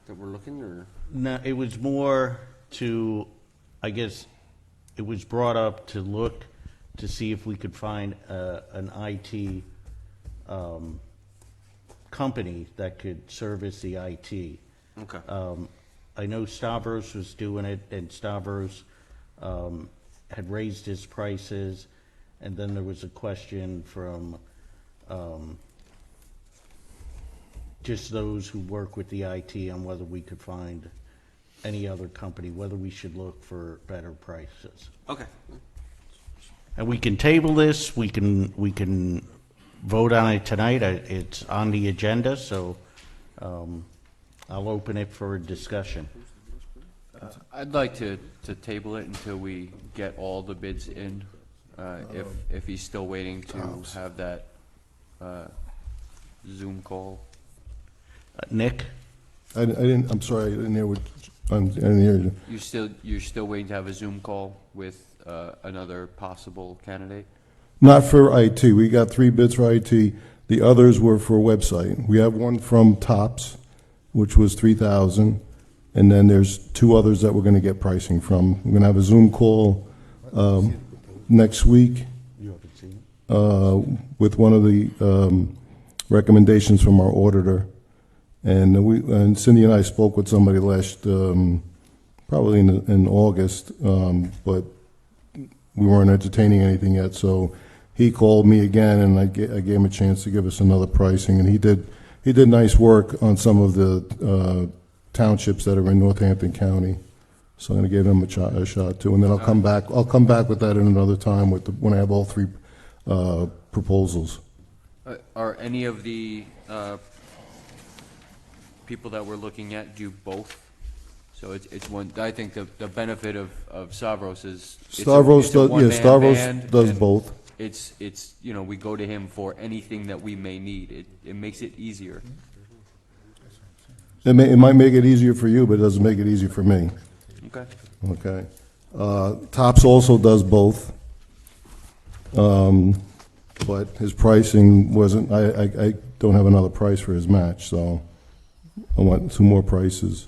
that we're looking, or? No, it was more to, I guess, it was brought up to look to see if we could find an IT company that could service the IT. Okay. I know Stavros was doing it, and Stavros had raised his prices, and then there was a question from just those who work with the IT on whether we could find any other company, whether we should look for better prices. Okay. And we can table this, we can vote on it tonight, it's on the agenda, so I'll open it for discussion. I'd like to table it until we get all the bids in, if he's still waiting to have that Zoom call. Nick? I'm sorry, I didn't hear I didn't hear you. You're still waiting to have a Zoom call with another possible candidate? Not for IT. We got 3 bids for IT. The others were for website. We have one from Tops, which was 3,000, and then there's 2 others that we're going to get pricing from. We're going to have a Zoom call next week with one of the recommendations from our auditor. And Cindy and I spoke with somebody last, probably in August, but we weren't entertaining anything yet. So he called me again, and I gave him a chance to give us another pricing. And he did nice work on some of the townships that are in Northampton County. So I'm going to give him a shot too. And then I'll come back with that in another time when I have all 3 proposals. Are any of the people that we're looking at do both? So it's one, I think the benefit of Stavros is Stavros it's a does, one-man Stavros band, does and both. It's we go to him for anything that we may need. It makes it easier. It might make it easier for you, but it doesn't make it easier for me. Okay. Okay. Tops also does both. But his pricing wasn't, I don't have another price for his match, so I want 2 more prices.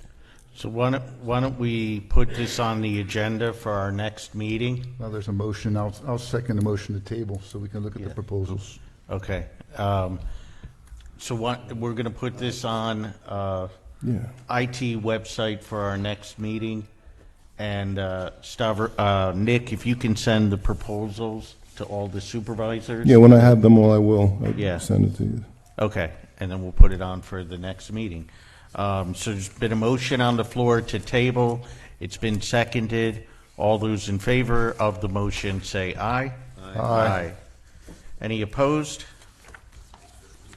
So why don't we put this on the agenda for our next meeting? Now there's a motion. I'll second the motion to table so we can look at the Yeah. proposals. Okay. So we're going to put this on IT website for our next meeting. And Nick, if you can send the proposals to all the supervisors. Yeah, when I have them all, I will. Yeah. Send it to you. Okay, and then we'll put it on for the next meeting. So there's been a motion on the floor to table. It's been seconded. All those in favor of the motion say aye. Aye. Any opposed?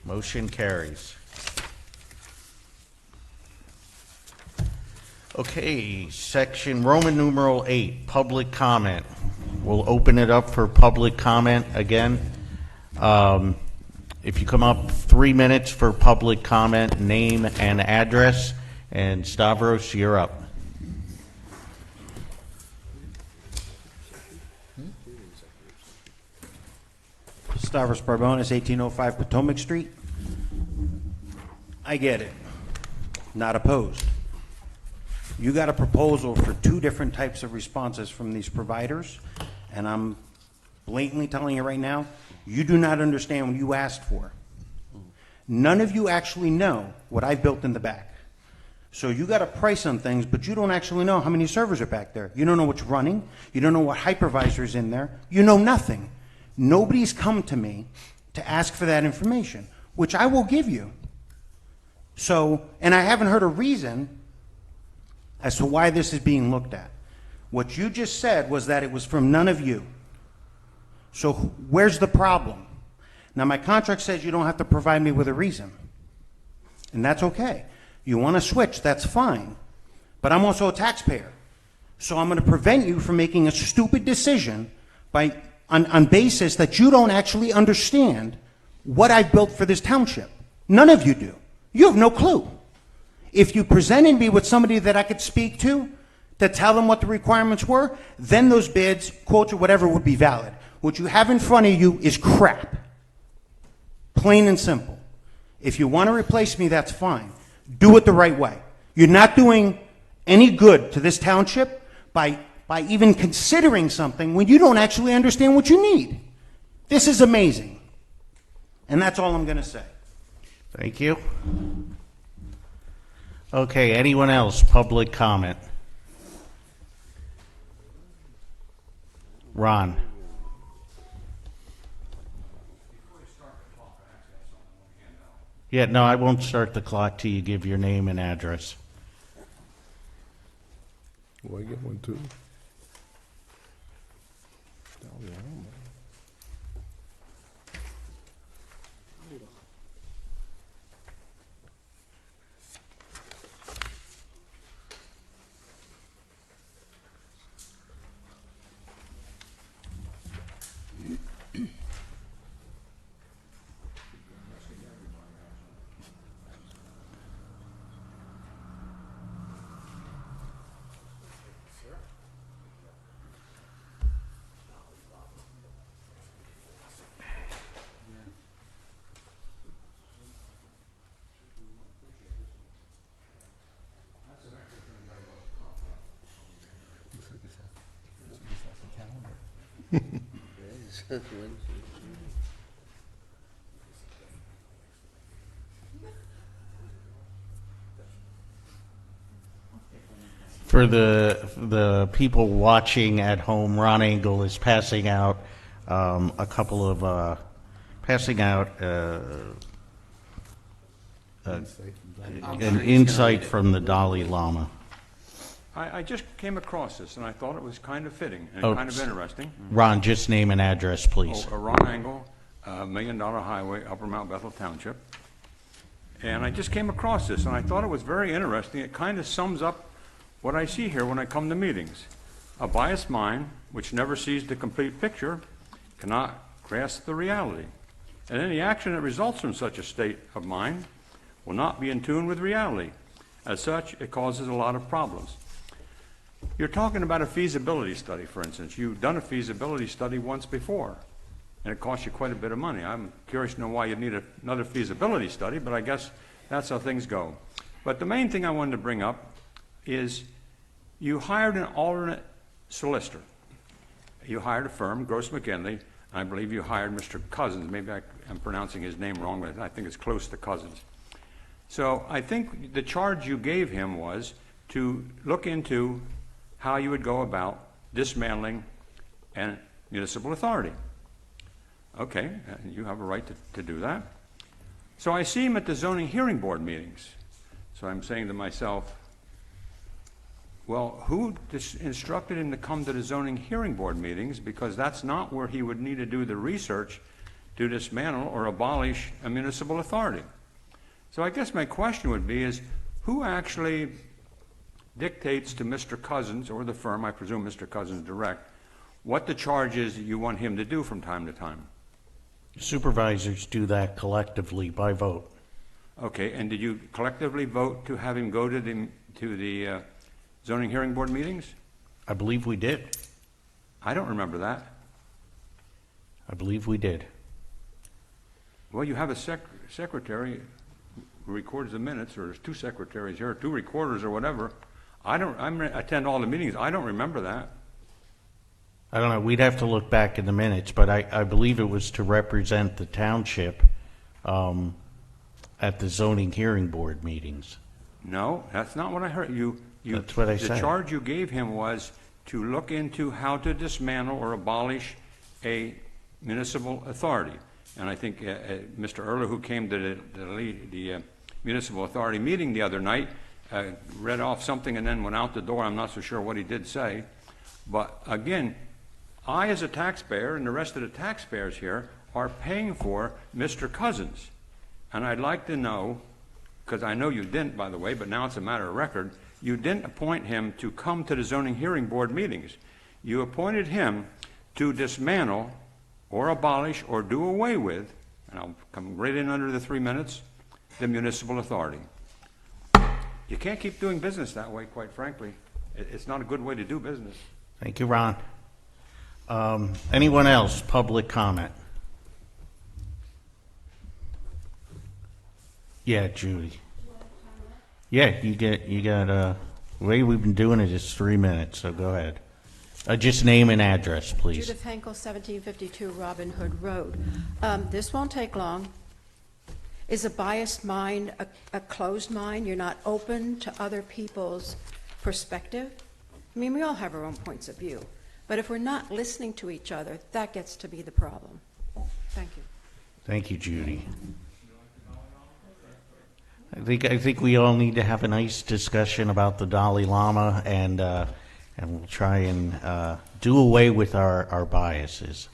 Motion carries. Okay, section Roman numeral 8, public comment. We'll open it up for public comment again. If you come up 3 minutes for public comment, name and address, and Stavros, you're up. Stavros Barbonis, 1805 Potomac Street. I get it. Not opposed. You got a proposal for 2 different types of responses from these providers, and I'm blatantly telling you right now, you do not understand what you asked for. None of you actually know what I built in the back. So you got a price on things, but you don't actually know how many servers are back there. You don't know what's running. You don't know what hypervisor is in there. You know nothing. Nobody's come to me to ask for that information, which I will give you. So, and I haven't heard a reason as to why this is being looked at. What you just said was that it was from none of you. So where's the problem? Now, my contract says you don't have to provide me with a reason. And that's okay. You want to switch, that's fine. But I'm also a taxpayer. So I'm going to prevent you from making a stupid decision on basis that you don't actually understand what I've built for this township. None of you do. You have no clue. If you presented me with somebody that I could speak to tell them what the requirements were, then those bids, quotes, or whatever would be valid. What you have in front of you is crap. Plain and simple. If you want to replace me, that's fine. Do it the right way. You're not doing any good to this township by even considering something when you don't actually understand what you need. This is amazing. And that's all I'm going to say. Thank you. Okay, anyone else? Public comment? Ron? Yeah, no, I won't start the clock till you give your name and address. Will I get one too? For the people watching at home, Ron Engel is passing out an insight from the Dalai Lama. I just came across this, and I thought it was kind of fitting and Oh, kind of interesting. Ron, just name and address, please. Ron Angle, $1 Million Highway, Upper Mount Bethel Township. And I just came across this, and I thought it was very interesting. It kind of sums up what I see here when I come to meetings. A biased mind, which never sees the complete picture, cannot grasp the reality. And any action that results from such a state of mind will not be in tune with reality. As such, it causes a lot of problems. You're talking about a feasibility study, for instance. You've done a feasibility study once before, and it cost you quite a bit of money. I'm curious to know why you need another feasibility study, but I guess that's how things go. But the main thing I wanted to bring up is you hired an alternate solicitor. You hired a firm, Gross McKinley. I believe you hired Mr. Cousins. Maybe I'm pronouncing his name wrong, but I think it's close to Cousins. So I think the charge you gave him was to look into how you would go about dismantling a municipal authority. Okay, you have a right to do that. So I see him at the zoning hearing board meetings. So I'm saying to myself, well, who instructed him to come to the zoning hearing board meetings? Because that's not where he would need to do the research to dismantle or abolish a municipal authority. So I guess my question would be is, who actually dictates to Mr. Cousins or the firm, I presume Mr. Cousins direct, what the charge is that you want him to do from time to time? Supervisors do that collectively by vote. Okay, and did you collectively vote to have him go to the zoning hearing board meetings? I believe we did. I don't remember that. I believe we did. Well, you have a secretary who records the minutes, or there's two secretaries here, two recorders or whatever. I attend all the meetings. I don't remember that. I don't know, we'd have to look back in the minutes, but I believe it was to represent the township at the zoning hearing board meetings. No, that's not what I heard. That's what I said. The charge you gave him was to look into how to dismantle or abolish a municipal authority. And I think Mr. Erler, who came to the Municipal Authority meeting the other night, read off something and then went out the door. I'm not so sure what he did say. But again, I as a taxpayer and the rest of the taxpayers here are paying for Mr. Cousins. And I'd like to know, because I know you didn't, by the way, but now it's a matter of record, you didn't appoint him to come to the zoning hearing board meetings. You appointed him to dismantle or abolish or do away with, and I'll come right in under the 3 minutes, the municipal authority. You can't keep doing business that way, quite frankly. It's not a good way to do business. Thank you, Ron. Anyone else? Public comment? Yeah, Judy. Yeah, you got, the way we've been doing it is 3 minutes, so go ahead. Just name and address, please. Judith Henkel, 1752 Robin Hood Road. This won't take long. Is a biased mind a closed mind? You're not open to other people's perspective? I mean, we all have our own points of view. But if we're not listening to each other, that gets to be the problem. Thank you. Thank you, Judy. I think we all need to have a nice discussion about the Dalai Lama, and we'll try and do away with our biases.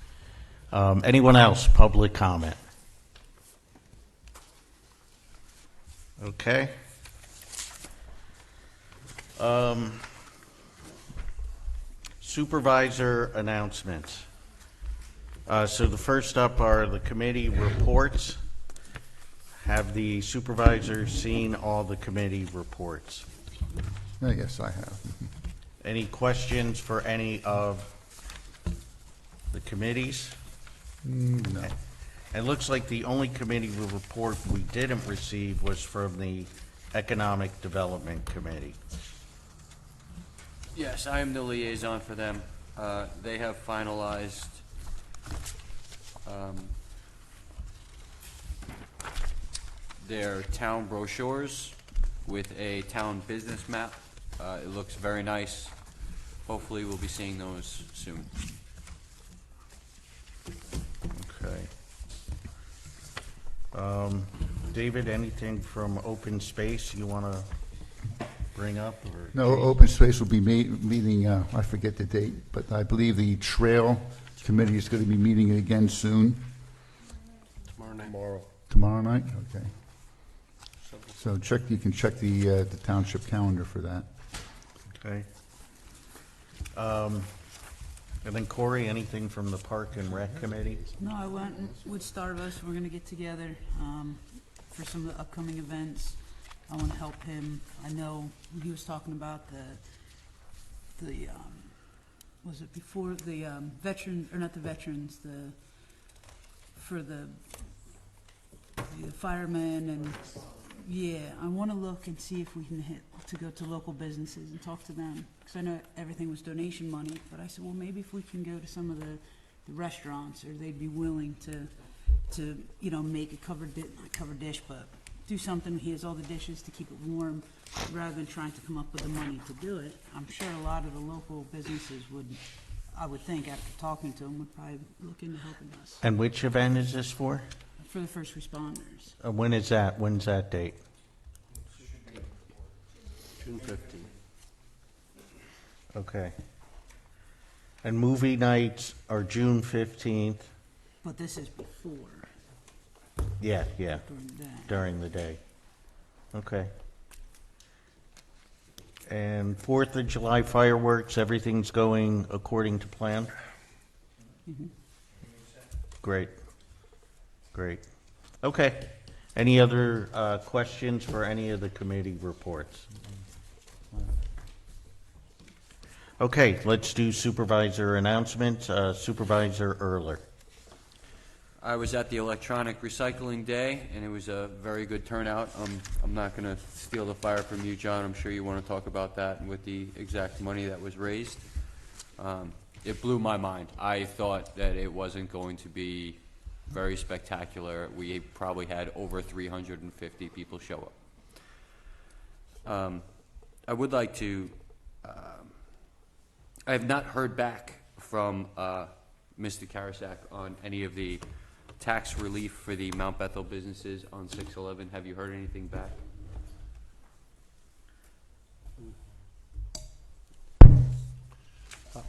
Anyone else? Public comment? Okay. Supervisor announcements. So the first up are the committee reports. Have the supervisors seen all the committee reports? Yes, I have. Any questions for any of the committees? No. It looks like the only committee report we didn't receive was from the Economic Development Committee. Yes, I am the liaison for them. They have finalized their town brochures with a town business map. It looks very nice. Hopefully, we'll be seeing those soon. Okay. David, anything from open space you want to bring up? Or No, open space will be meeting, I forget the date, but I believe the trail committee is going to be meeting again soon. Tomorrow night? Okay. So you can check the township calendar for that. Okay. And then Corey, anything from the Park and Rec Committee? No, I went with Starbucks. We're going to get together for some of the upcoming events. I want to help him. I know he was talking about the was it before the veteran, or not the veterans, for the firemen, and yeah, I want to look and see if we can go to local businesses and talk to them, because I know everything was donation money, but I said, well, maybe if we can go to some of the restaurants, or they'd be willing to make a not covered dish, but do something. He has all the dishes to keep it warm, rather than trying to come up with the money to do it. I'm sure a lot of the local businesses I would think, after talking to them, would probably look into helping us. And which event is this for? For the first responders. When is that? When's that date? June 15th. Okay. And movie nights are June 15th. But this is before, Yeah, during the day. during the day. Okay. And 4th of July fireworks, everything's going according to plan? Great. Okay. Any other questions for any of the committee reports? Okay, let's do supervisor announcements. Supervisor Erler. I was at the electronic recycling day, and it was a very good turnout. I'm not going to steal the fire from you, John. I'm sure you want to talk about that and with the exact money that was raised. It blew my mind. I thought that it wasn't going to be very spectacular. We probably had over 350 people show up. I would like to, I have not heard back from Mr. Karasak on any of the tax relief for the Mount Bethel businesses on 611. Have you heard anything back?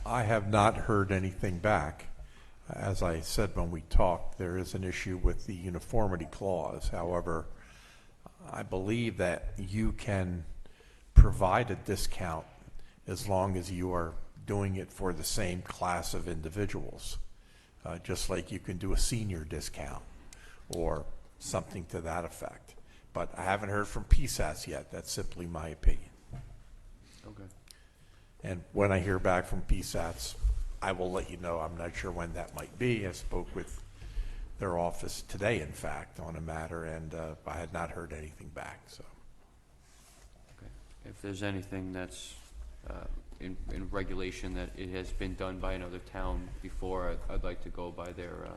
I have not heard anything back. As I said when we talked, there is an issue with the uniformity clause. However, I believe that you can provide a discount as long as you are doing it for the same class of individuals. Just like you can do a senior discount or something to that effect. But I haven't heard from PSAS yet. That's simply my opinion. Okay. And when I hear back from PSATs, I will let you know. I'm not sure when that might be. I spoke with their office today, in fact, on a matter, and I had not heard anything back. So, Okay. If there's anything that's in regulation that it has been done by another town before, I'd like to go by their,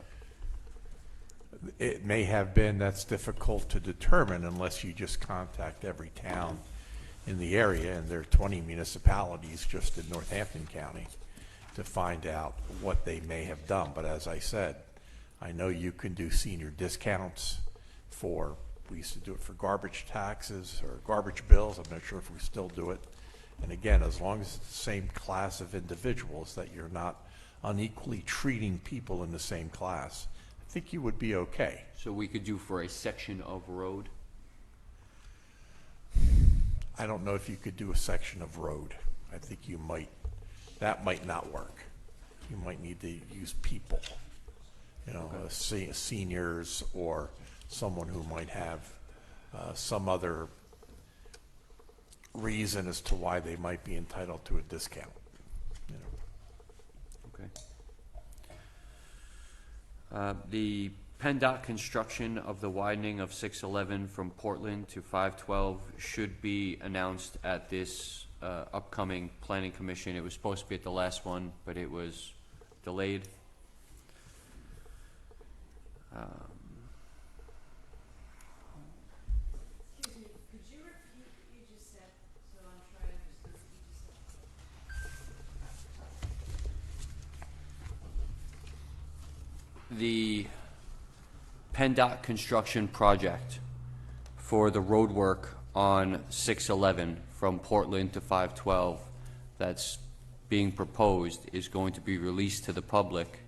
it may have been. That's difficult to determine unless you just contact every town in the area, and there are 20 municipalities just in Northampton County, to find out what they may have done. But as I said, I know you can do senior discounts for, we used to do it for garbage taxes or garbage bills. I'm not sure if we still do it. And again, as long as it's the same class of individuals, that you're not unequally treating people in the same class, I think you would be okay. so we could do for a section of road? I don't know if you could do a section of road. I think you might, that might not work. You might need to use people, you know, seniors or someone who might have some other reason as to why they might be entitled to a discount. You know. Okay. The PennDOT construction of the widening of 611 from Portland to 512 should be announced at this upcoming planning commission. It was supposed to be at the last one, but it was delayed. Excuse me, could you repeat what you just said, so I'm trying to understand what you just said? The PennDOT construction project for the road work on 611 from Portland to 512 that's being proposed is going to be released to the public,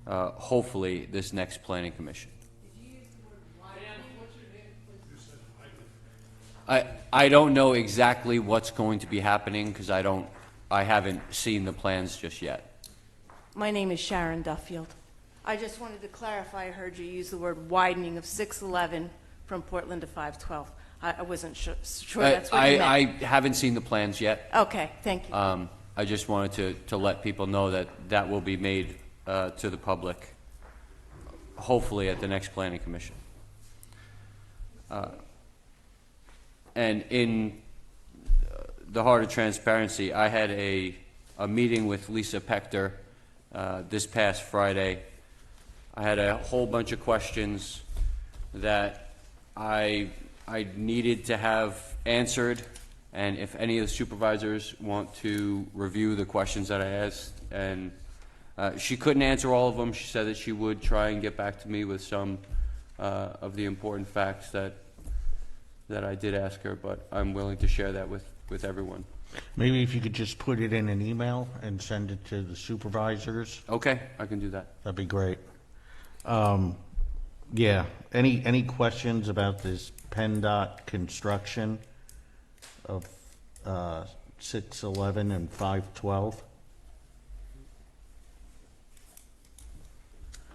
hopefully this next planning commission. I don't know exactly what's going to be happening because I haven't seen the plans just yet. My name is Sharon Duffield. I just wanted to clarify, I heard you use the word widening of 611 from Portland to 512. I wasn't sure that's what you meant. I haven't seen the plans yet. Okay, thank you. I just wanted to let people know that that will be made to the public, hopefully at the next planning commission. And in the heart of transparency, I had a meeting with Lisa Pector this past Friday. I had a whole bunch of questions that I needed to have answered, and if any of the supervisors want to review the questions that I asked, and she couldn't answer all of them. She said that she would try and get back to me with some of the important facts that I did ask her, but I'm willing to share that with everyone. Maybe if you could just put it in an email and send it to the supervisors, Okay, I can do that. that'd be great. Yeah, any questions about this PennDOT construction of 611 and 512?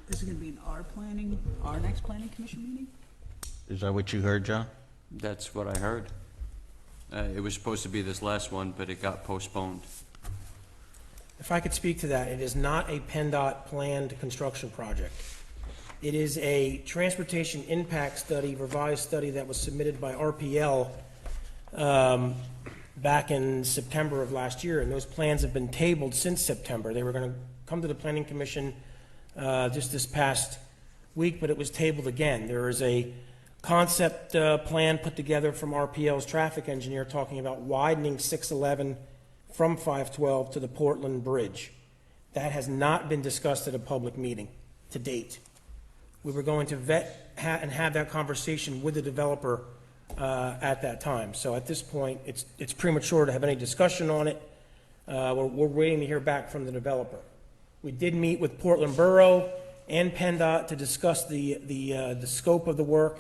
This is gonna be in our next planning commission meeting? Is that what you heard, John? That's what I heard. It was supposed to be this last one, but it got postponed. If I could speak to that, it is not a PennDOT planned construction project. It is a transportation impact study, revised study that was submitted by RPL back in September of last year, and those plans have been tabled since September. They were going to come to the Planning Commission just this past week, but it was tabled again. There is a concept plan put together from RPL's traffic engineer talking about widening 611 from 512 to the Portland Bridge. That has not been discussed at a public meeting to date. we were going to vet and have that conversation with the developer at that time. So at this point, it's premature to have any discussion on it. We're waiting to hear back from the developer. We did meet with Portland Borough and PennDOT to discuss the scope of the work,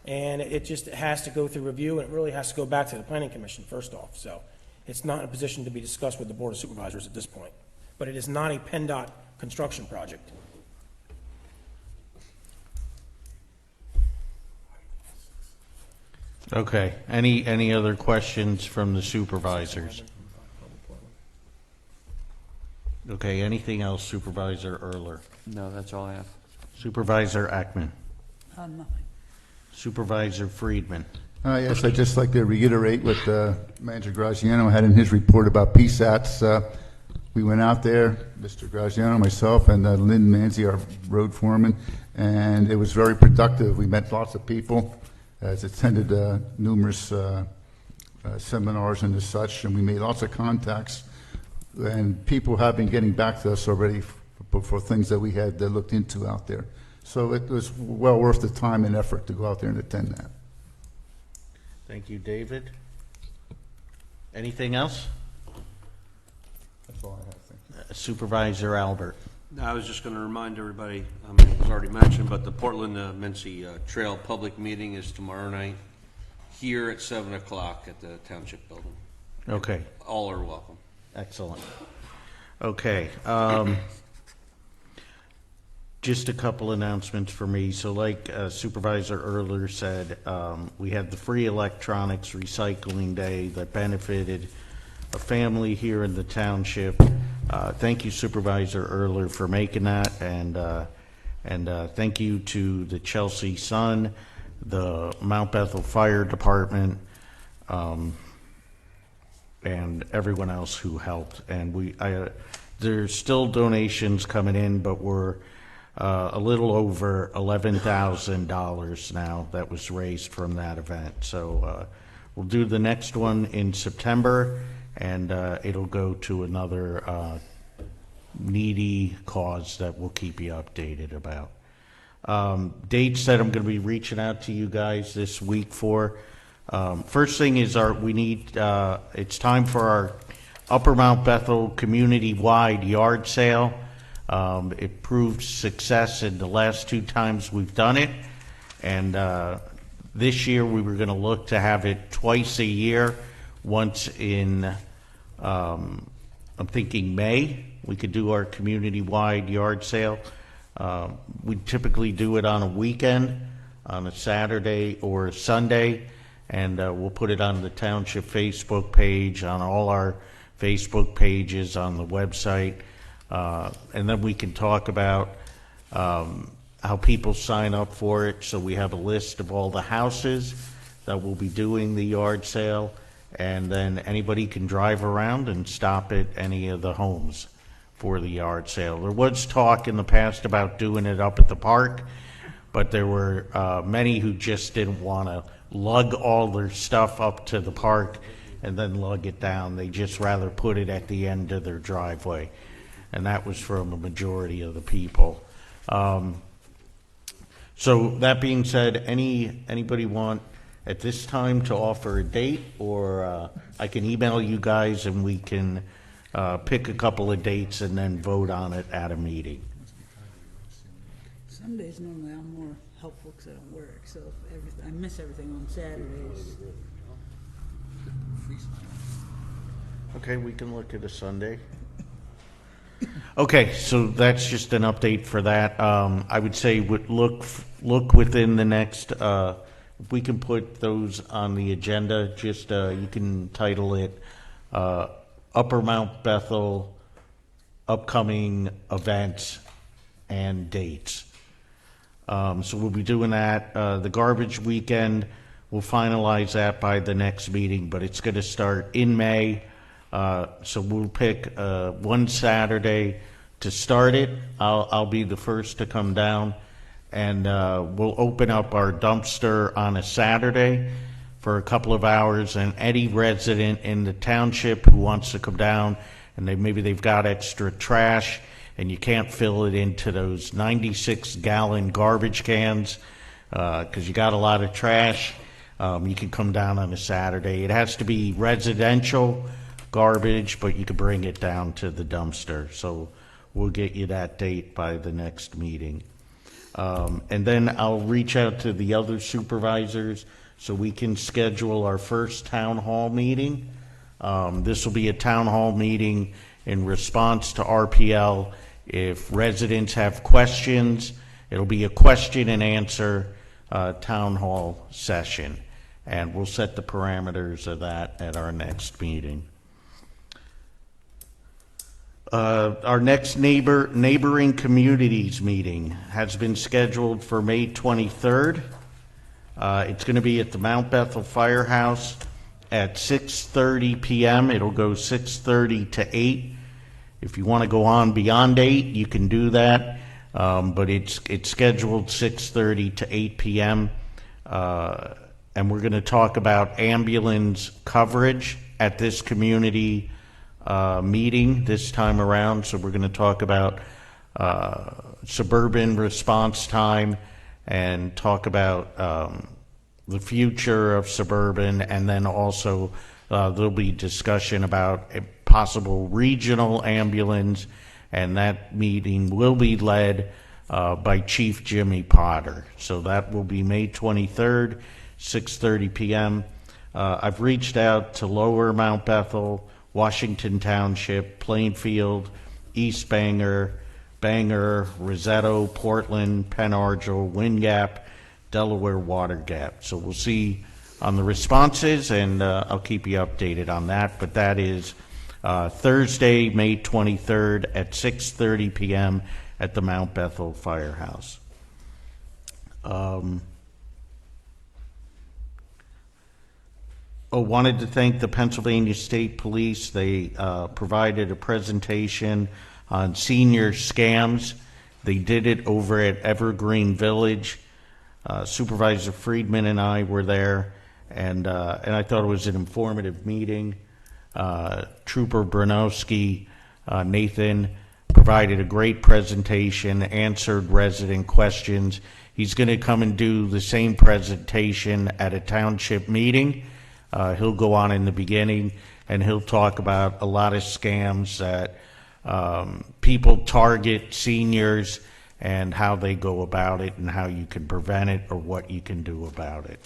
and it just has to go through review, and it really has to go back to the Planning Commission first off. So it's not in a position to be discussed with the Board of Supervisors at this point. But it is not a PennDOT construction project. Okay, any other questions from the supervisors? Okay, anything else, Supervisor Erler? No, that's all I have. Supervisor Ackman? Nothing. Supervisor Friedman? Yes, I'd just like to reiterate what Manager Graziano had in his report about PSATs. We went out there, Mr. Graziano, myself, and Lynn Manzi, our road foreman, and it was very productive. We met lots of people, attended numerous seminars and as such, and we made lots of contacts. And people have been getting back to us already for things that we had looked into out there. So it was well worth the time and effort to go out there and attend that. Thank you, David. Anything else? That's all I have. Thank you. Supervisor Albert? I was just going to remind everybody, it was already mentioned, but the Portland Mincy Trail public meeting is tomorrow night here at 7 o'clock at the Township Building. Okay, All are welcome. excellent. Okay, just a couple announcements for me. So like Supervisor Erler said, we had the free electronics recycling day that benefited a family here in the township. Thank you, Supervisor Erler, for making that, and thank you to the Chelsea Sun, the Mount Bethel Fire Department, and everyone else who helped. And there's still donations coming in, but we're a little over $11,000 now that was raised from that event. So we'll do the next one in September, and it'll go to another needy cause that we'll keep you updated about. Dates that I'm going to be reaching out to you guys this week for. First thing is it's time for our Upper Mount Bethel community-wide yard sale. It proved success in the last 2 times we've done it, and this year we were going to look to have it twice a year. Once in, I'm thinking May, we could do our community-wide yard sale. We typically do it on a weekend, on a Saturday or a Sunday, and we'll put it on the township Facebook page, on all our Facebook pages, on the website, and then we can talk about how people sign up for it. So we have a list of all the houses that will be doing the yard sale, and then anybody can drive around and stop at any of the homes for the yard sale. There was talk in the past about doing it up at the park, but there were many who just didn't want to lug all their stuff up to the park and then lug it down. They just rather put it at the end of their driveway, and that was from a majority of the people. So that being said, anybody want at this time to offer a date, or I can email you guys and we can pick a couple of dates and then vote on it at a meeting. Sundays normally I'm more helpful because I don't work, so I miss everything on Saturdays. Okay, we can look at a Sunday. Okay, so that's just an update for that. I would say look within the next, if we can put those on the agenda, just you can title it Upper Mount Bethel upcoming events and dates. So we'll be doing that. The garbage weekend, we'll finalize that by the next meeting, but it's going to start in May. So we'll pick one Saturday to start it. I'll be the first to come down, and we'll open up our dumpster on a Saturday for a couple of hours, and any resident in the township who wants to come down and maybe they've got extra trash, and you can't fill it into those 96-gallon garbage cans, because you got a lot of trash, you can come down on a Saturday. It has to be residential garbage, but you can bring it down to the dumpster. So we'll get you that date by the next meeting. And then I'll reach out to the other supervisors so we can schedule our first town hall meeting. This will be a town hall meeting in response to RPL. If residents have questions, it'll be a question and answer town hall session. And we'll set the parameters of that at our next meeting. Our next neighboring communities meeting has been scheduled for May 23rd. It's going to be at the Mount Bethel Firehouse at 6:30 p.m. It'll go 6:30 to 8. If you want to go on beyond 8, you can do that, but it's scheduled 6:30 to 8 p.m. And we're going to talk about ambulance coverage at this community meeting this time around. So we're going to talk about suburban response time and talk about the future of suburban, and then also there'll be discussion about a possible regional ambulance, and that meeting will be led by Chief Jimmy Potter. So that will be May 23rd, 6:30 p.m. I've reached out to Lower Mount Bethel, Washington Township, Plainfield, East Bangor, Rosetto, Portland, Penn Argyl, Wind Gap, Delaware Water Gap. So we'll see on the responses, and I'll keep you updated on that. But that is Thursday, May 23rd at 6:30 p.m. at the Mount Bethel Firehouse. Wanted to thank the Pennsylvania State Police. They provided a presentation on senior scams. They did it over at Evergreen Village. Supervisor Friedman and I were there, and I thought it was an informative meeting. Trooper Bronowski, Nathan, provided a great presentation, answered resident questions. He's going to come and do the same presentation at a township meeting. He'll go on in the beginning, and he'll talk about a lot of scams that people target seniors and how they go about it and how you can prevent it or what you can do about it.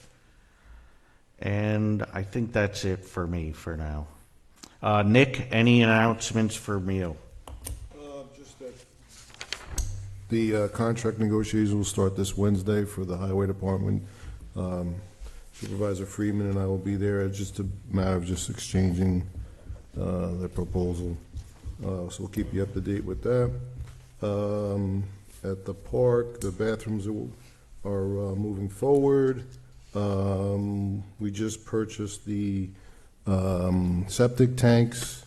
And I think that's it for me for now. Nick, any announcements for Meal? Just that the contract negotiations will start this Wednesday for the Highway Department. Supervisor Friedman and I will be there. It's just a matter of just exchanging the proposal. So we'll keep you up to date with that. At the park, the bathrooms are moving forward. We just purchased the septic tanks.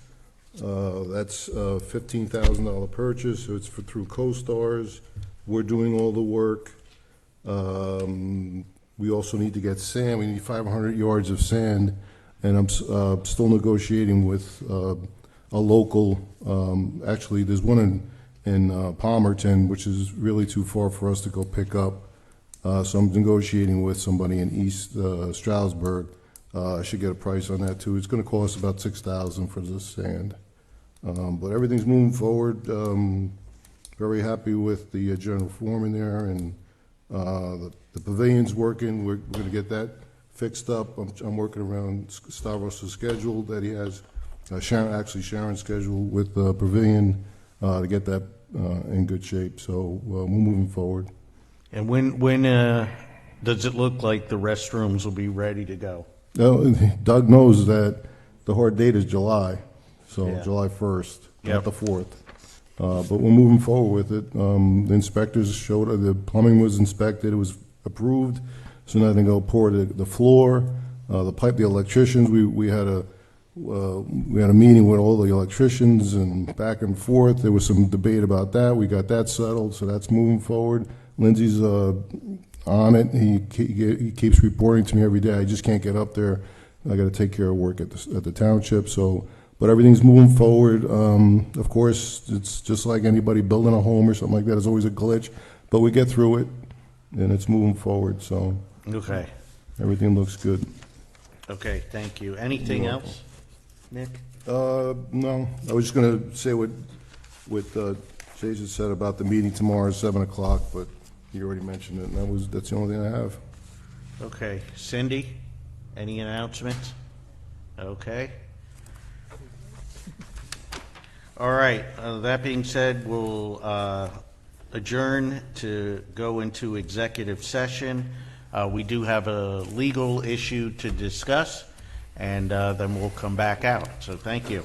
That's a $15,000 purchase, so it's through Co-Stars. We're doing all the work. We also need to get sand. We need 500 yards of sand, and I'm still negotiating with a local. Actually, there's one in Palmerton, which is really too far for us to go pick up. So I'm negotiating with somebody in East Stroudsburg. I should get a price on that too. It's going to cost about $6,000 for the sand, but everything's moving forward. Very happy with the general foreman there, and the pavilion's working. We're going to get that fixed up. I'm working around Stavros' schedule that he has. Sharon's schedule with the pavilion to get that in good shape. So we're moving forward. And when does it look like the restrooms will be ready to go? Doug knows that the hard date is July, so Yeah. July 1st, Yep. not the 4th. But we're moving forward with it. The inspectors showed, the plumbing was inspected, it was approved, so now they're going to pour the floor, the pipe, the electricians. We had a meeting with all the electricians and back and forth. There was some debate about that. We got that settled, so that's moving forward. Lindsay's on it. He keeps reporting to me every day. I just can't get up there. I got to take care of work at the township. So, But everything's moving forward. Of course, it's just like anybody building a home or something like that. It's always a glitch, but we get through it, and it's moving forward, so Okay, everything looks good. okay, thank you. Anything else, Nick? No, I was just gonna say what Jason said about the meeting tomorrow at 7 o'clock, but you already mentioned it, and that's the only thing I have. Okay, Cindy, any announcements? Okay. All right, that being said, we'll adjourn to go into executive session. We do have a legal issue to discuss, and then we'll come back out. So thank you.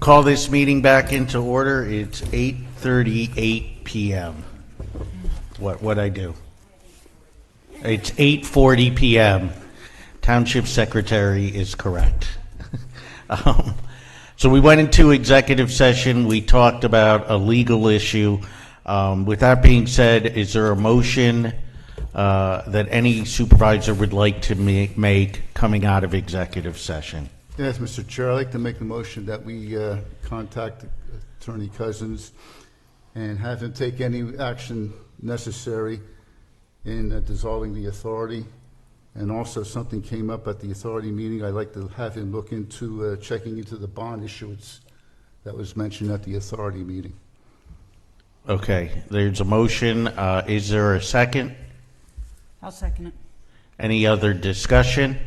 Call this meeting back into order. It's 8:38 PM. What'd I do? It's 8:40 PM. Township Secretary is correct. So we went into executive session. We talked about a legal issue. With that being said, is there a motion that any supervisor would like to make coming out of executive session? Yes, Mr. Chair, I'd like to make the motion that we contact Attorney Cousins and have him take any action necessary in dissolving the authority. And also, something came up at the authority meeting. I'd like to have him look into checking into the bond issuance that was mentioned at the authority meeting. Okay, there's a motion. Is there a second? I'll second it. Any other discussion?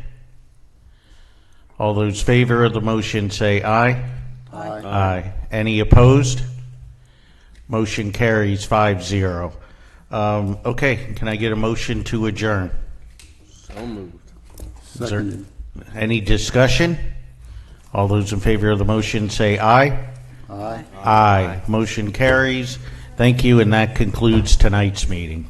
All those favor of the motion say aye. Aye. Aye. Any opposed? Motion carries 5-0. Okay, can I get a motion to adjourn? So moved. Is there any discussion? All those in favor of the motion say aye. Aye. Aye. Motion carries. Thank you, and that concludes tonight's meeting.